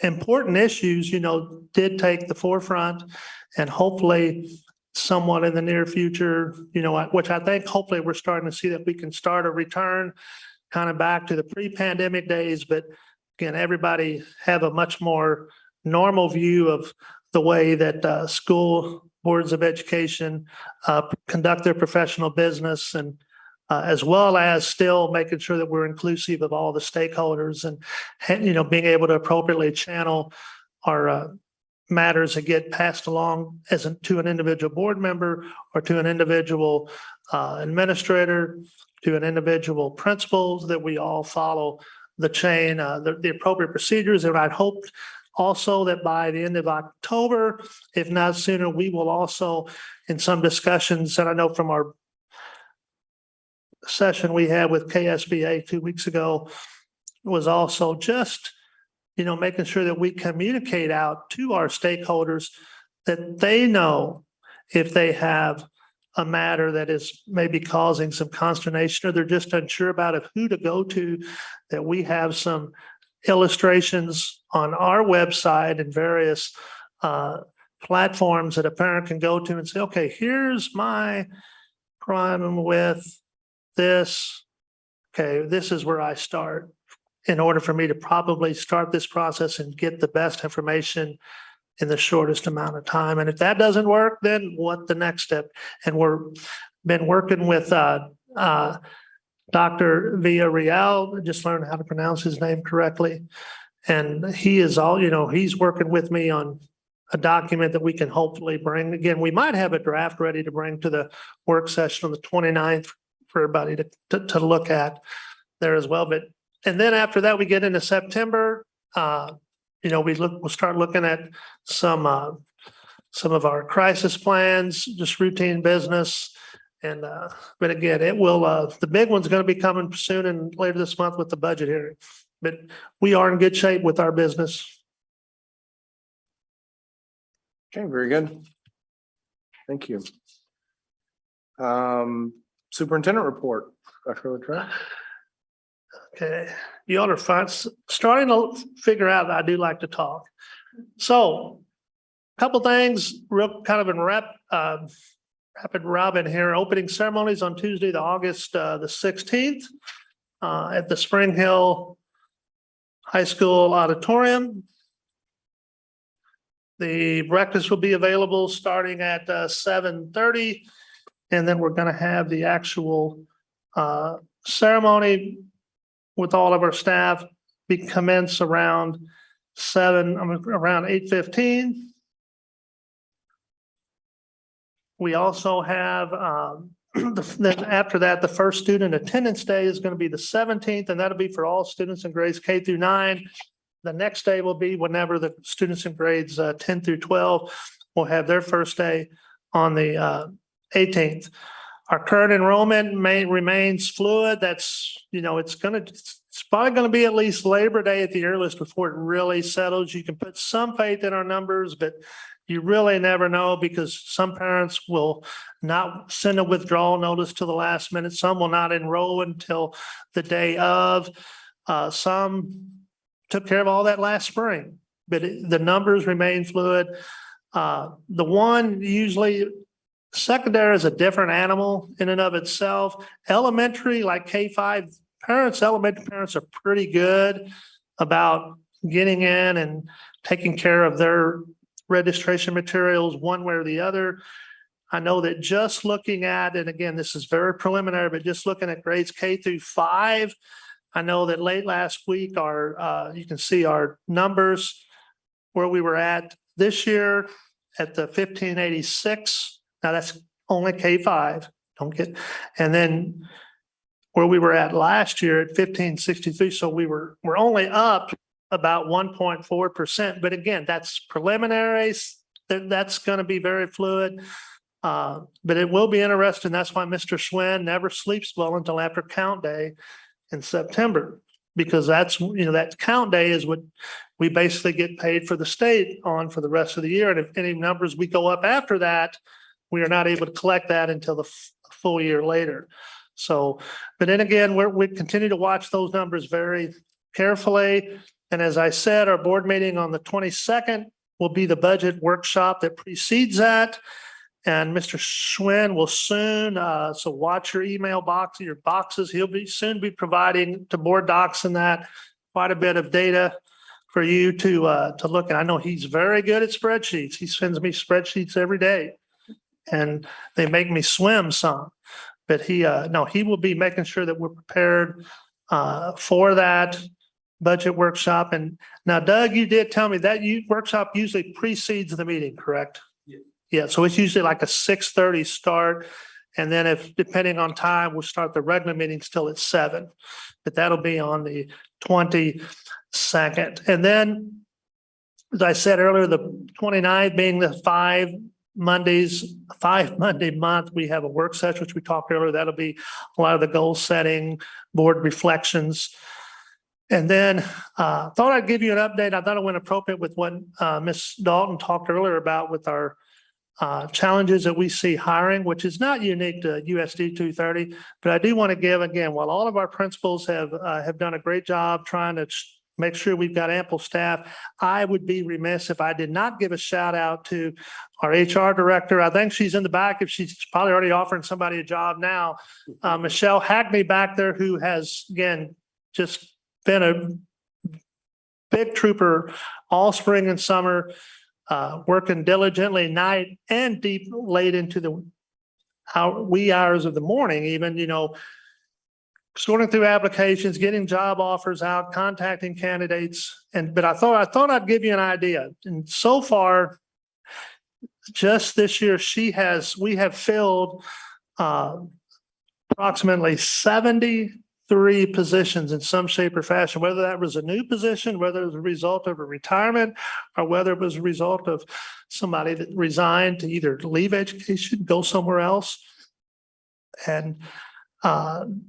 important issues, did take the forefront, and hopefully somewhat in the near future, which I think hopefully we're starting to see that we can start a return kind of back to the pre-pandemic days. But again, everybody have a much more normal view of the way that school boards of education conduct their professional business, and as well as still making sure that we're inclusive of all the stakeholders and, being able to appropriately channel our matters that get passed along to an individual board member or to an individual administrator, to an individual principal, that we all follow the chain, the appropriate procedures. And I'd hope also that by the end of October, if not sooner, we will also, in some discussions, and I know from our session we had with KSBA 2 weeks ago, was also just, making sure that we communicate out to our stakeholders that they know if they have a matter that is maybe causing some consternation, or they're just unsure about who to go to, that we have some illustrations on our website and various platforms that a parent can go to and say, okay, here's my problem with this. Okay, this is where I start in order for me to probably start this process and get the best information in the shortest amount of time. And if that doesn't work, then what the next step? And been working with Dr. Villarreal, just learned how to pronounce his name correctly. And he is he's working with me on a document that we can hopefully bring. Again, we might have a draft ready to bring to the work session on the 29th for everybody to look at there as well. And then after that, we get into September. We'll start looking at some of our crisis plans, just routine business. And but again, it will the big one's going to be coming soon and later this month with the budget hearing. But we are in good shape with our business. Okay, very good. Thank you. Superintendent report, Dr. Luttrell. Okay, you all are starting to figure out that I do like to talk. So, a couple things, real kind of in rapid robin here. Opening ceremonies on Tuesday, August the 16th at the Spring Hill High School Auditorium. The breakfast will be available starting at 7:30, and then we're going to have the actual ceremony with all of our staff commence around 8:15. We also have then after that, the first student attendance day is going to be the 17th, and that'll be for all students in grades K through 9. The next day will be whenever the students in grades 10 through 12 will have their first day on the 18th. Our current enrollment remains fluid. That's, it's probably going to be at least Labor Day at the earliest before it really settles. You can put some faith in our numbers, but you really never know because some parents will not send a withdrawal notice to the last minute. Some will not enroll until the day of. Some took care of all that last spring, but the numbers remain fluid. The one usually secondary is a different animal in and of itself. Elementary, like K-5 elementary parents are pretty good about getting in and taking care of their registration materials one way or the other. I know that just looking at, and again, this is very preliminary, but just looking at grades K through 5, I know that late last week, you can see our numbers where we were at this year at the 1586. Now that's only K-5, and then where we were at last year at 1563. So we're only up about 1.4%. But again, that's preliminaries. That's going to be very fluid. But it will be interesting. That's why Mr. Schwinn never sleeps well until after count day in September, because that's, that count day is what we basically get paid for the state on for the rest of the year. And if any numbers we go up after that, we are not able to collect that until the full year later. So, but then again, we continue to watch those numbers very carefully. And as I said, our board meeting on the 22nd will be the budget workshop that precedes that. And Mr. Schwinn will soon, so watch your email box, your boxes. He'll soon be providing to board docs and that quite a bit of data for you to look at. I know he's very good at spreadsheets. He sends me spreadsheets every day, and they make me swim some. But he will be making sure that we're prepared for that budget workshop. And now, Doug, you did tell me that workshop usually precedes the meeting, correct? Yeah, so it's usually like a 6:30 start. And then if, depending on time, we'll start the regular meeting still at 7. But that'll be on the 22nd. And then, as I said earlier, the 29th being the 5 Monday month, we have a work session, which we talked earlier. That'll be a lot of the goal setting, board reflections. And then thought I'd give you an update. I thought it went appropriate with what Ms. Dalton talked earlier about with our challenges that we see hiring, which is not unique to USD 230. But I do want to give, again, while all of our principals have done a great job trying to make sure we've got ample staff, I would be remiss if I did not give a shout out to our HR director. I think she's in the back. If she's probably already offering somebody a job now, Michelle Hackney back there, who has, again, just been a big trooper all spring and summer, working diligently night and deep late into the wee hours of the morning, even, sorting through applications, getting job offers out, contacting candidates. But I thought I'd give you an idea. And so far, just this year, we have filled approximately 73 positions in some shape or fashion, whether that was a new position, whether it was a result of a retirement, or whether it was a result of somebody that resigned to either leave education, go somewhere else. And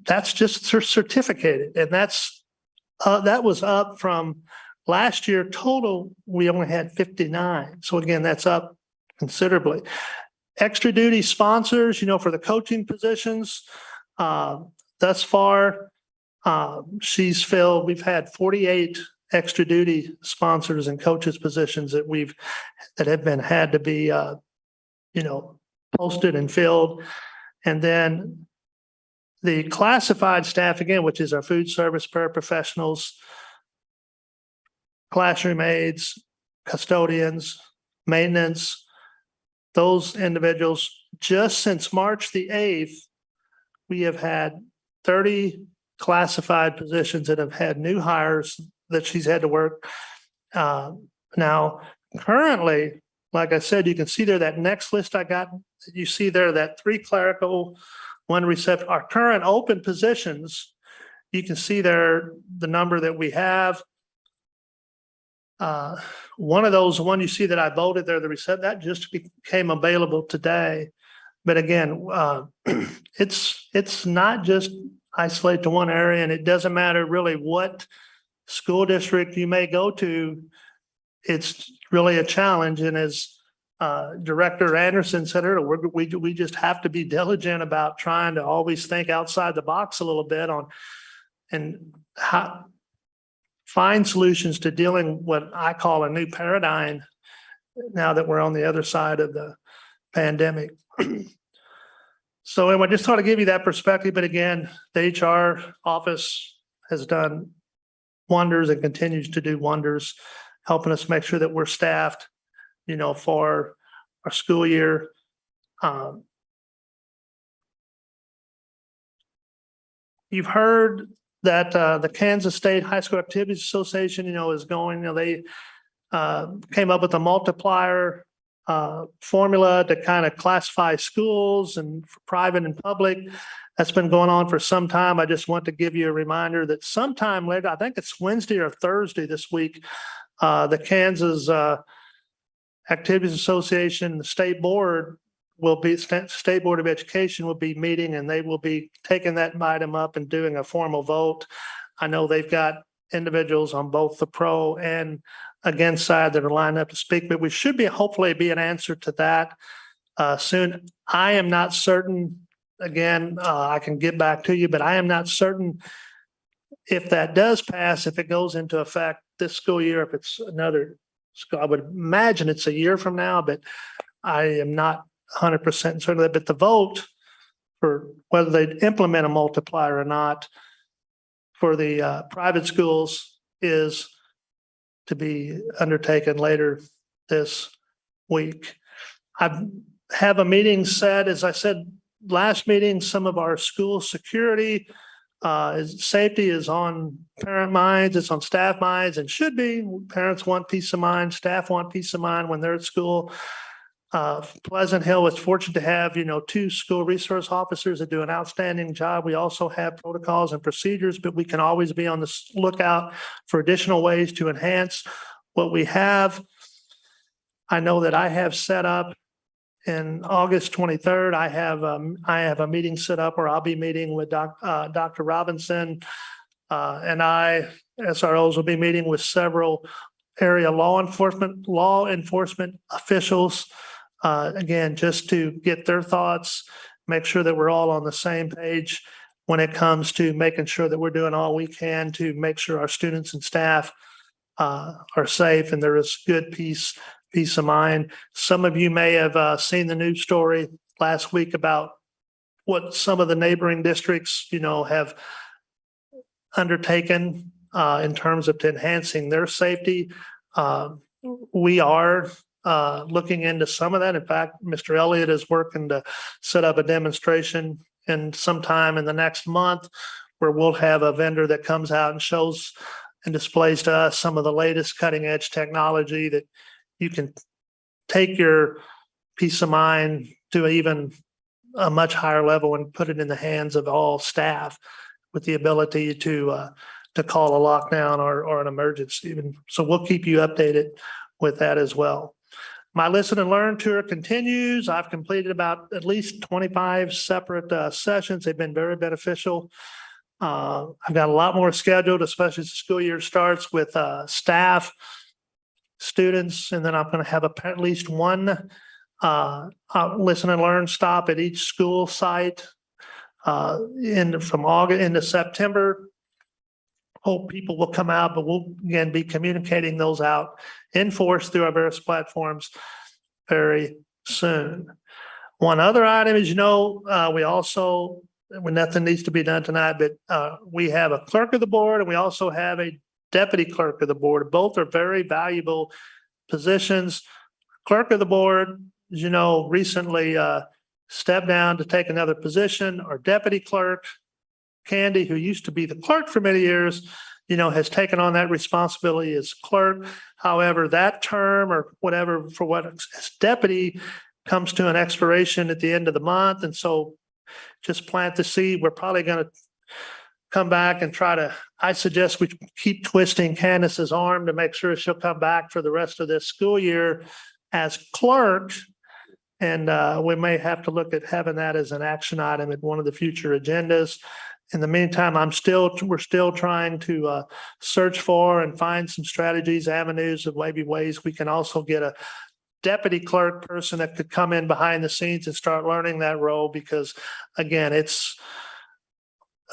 that's just certificated. And that was up from last year total. We only had 59. So again, that's up considerably. Extra duty sponsors, for the coaching positions, thus far, we've had 48 extra duty sponsors and coaches positions that have been had to be, posted and filled. And then the classified staff, again, which is our food service paraprofessionals, classroom aides, custodians, maintenance, those individuals, just since March the 8th, we have had 30 classified positions that have had new hires that she's had to work. Now, currently, like I said, you can see there that next list I got, you see there that 3 clerical, 1 reception, our current open positions, you can see there the number that we have. One of those, one you see that I voted there, that just became available today. But again, it's not just isolated to one area, and it doesn't matter really what school district you may go to. It's really a challenge. And as Director Anderson said earlier, we just have to be diligent about trying to always think outside the box a little bit and find solutions to dealing what I call a new paradigm now that we're on the other side of the pandemic. So anyway, just thought to give you that perspective. But again, the HR office has done wonders and continues to do wonders, helping us make sure that we're staffed, for our school year. You've heard that the Kansas State High School Activities Association, is going, they came up with a multiplier formula to kind of classify schools and private and public. That's been going on for some time. I just want to give you a reminder that sometime later, I think it's Wednesday or Thursday this week, the Kansas Activities Association, the State Board of Education will be meeting, and they will be taking that item up and doing a formal vote. I know they've got individuals on both the pro and against side that are lined up to speak, but we should hopefully be an answer to that soon. I am not certain. Again, I can get back to you, but I am not certain if that does pass, if it goes into effect this school year, if it's another school. I would imagine it's a year from now, but I am not 100% certain of that. But the vote for whether they implement a multiplier or not for the private schools is to be undertaken later this week. I have a meeting set, as I said last meeting, some of our school security safety is on parent minds, it's on staff minds, and should be. Parents want peace of mind, staff want peace of mind when they're at school. Pleasant Hill was fortunate to have, 2 school resource officers that do an outstanding job. We also have protocols and procedures, but we can always be on the lookout for additional ways to enhance what we have. I know that I have set up in August 23rd, I have a meeting set up where I'll be meeting with Dr. Robinson, and I, SROs, will be meeting with several area law enforcement officials. Again, just to get their thoughts, make sure that we're all on the same page when it comes to making sure that we're doing all we can to make sure our students and staff are safe and there is good peace of mind. Some of you may have seen the news story last week about what some of the neighboring districts, have undertaken in terms of enhancing their safety. We are looking into some of that. In fact, Mr. Elliott is working to set up a demonstration and sometime in the next month where we'll have a vendor that comes out and shows and displays to us some of the latest cutting edge technology that you can take your peace of mind to even a much higher level and put it in the hands of all staff with the ability to call a lockdown or an emergency. And so we'll keep you updated with that as well. My Listen and Learn tour continues. I've completed about at least 25 separate sessions. They've been very beneficial. I've got a lot more scheduled, especially as the school year starts with staff, students, and then I'm going to have at least one Listen and Learn stop at each school site from August into September. Hope people will come out, but we'll again be communicating those out in force through our various platforms very soon. One other item is, we also, when nothing needs to be done tonight, but we have a clerk of the board and we also have a deputy clerk of the board. Both are very valuable positions. Clerk of the board, as you know, recently stepped down to take another position. Our deputy clerk, Candy, who used to be the clerk for many years, has taken on that responsibility as clerk. However, that term or whatever for what as deputy comes to an expiration at the end of the month. And so just plant the seed. We're probably going to come back and I suggest we keep twisting Candace's arm to make sure she'll come back for the rest of this school year as clerk. And we may have to look at having that as an action item at one of the future agendas. In the meantime, we're still trying to search for and find some strategies, avenues of maybe ways we can also get a deputy clerk person that could come in behind the scenes and start learning that role, because again,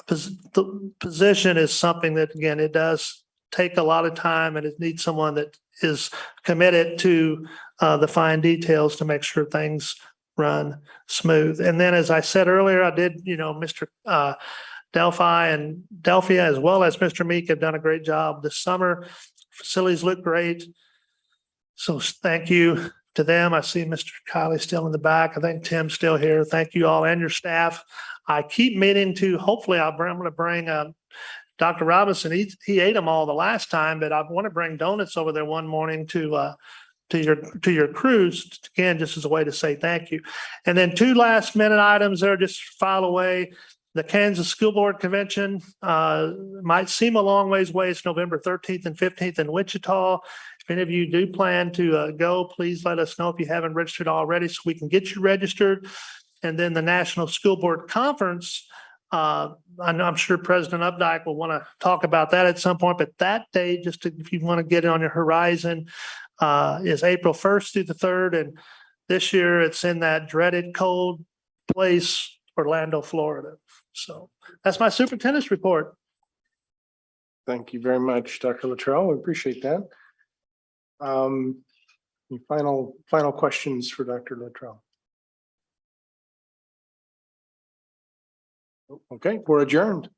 the position is something that, again, it does take a lot of time and it needs someone that is committed to the fine details to make sure things run smooth. And then, as I said earlier, I did, Mr. Delphia, as well as Mr. Meek, have done a great job this summer. Facilities look great. So thank you to them. I see Mr. Kiley still in the back. I think Tim's still here. Thank you all and your staff. I keep meaning to, hopefully I'm going to bring Dr. Robinson. He ate them all the last time, but I want to bring donuts over there one morning to your crews, again, just as a way to say thank you. And then 2 last minute items there, just file away. The Kansas School Board Convention might seem a long ways away. It's November 13th and 15th in Wichita. If any of you do plan to go, please let us know if you haven't registered already so we can get you registered. And then the National School Board Conference, I'm sure President Updike will want to talk about that at some point, but that date, just if you want to get it on your horizon, is April 1st through the 3rd. And this year it's in that dreaded cold place, Orlando, Florida. So that's my superintendent's report. Thank you very much, Dr. Luttrell. We appreciate that. Any final questions for Dr. Luttrell? Okay, we're adjourned.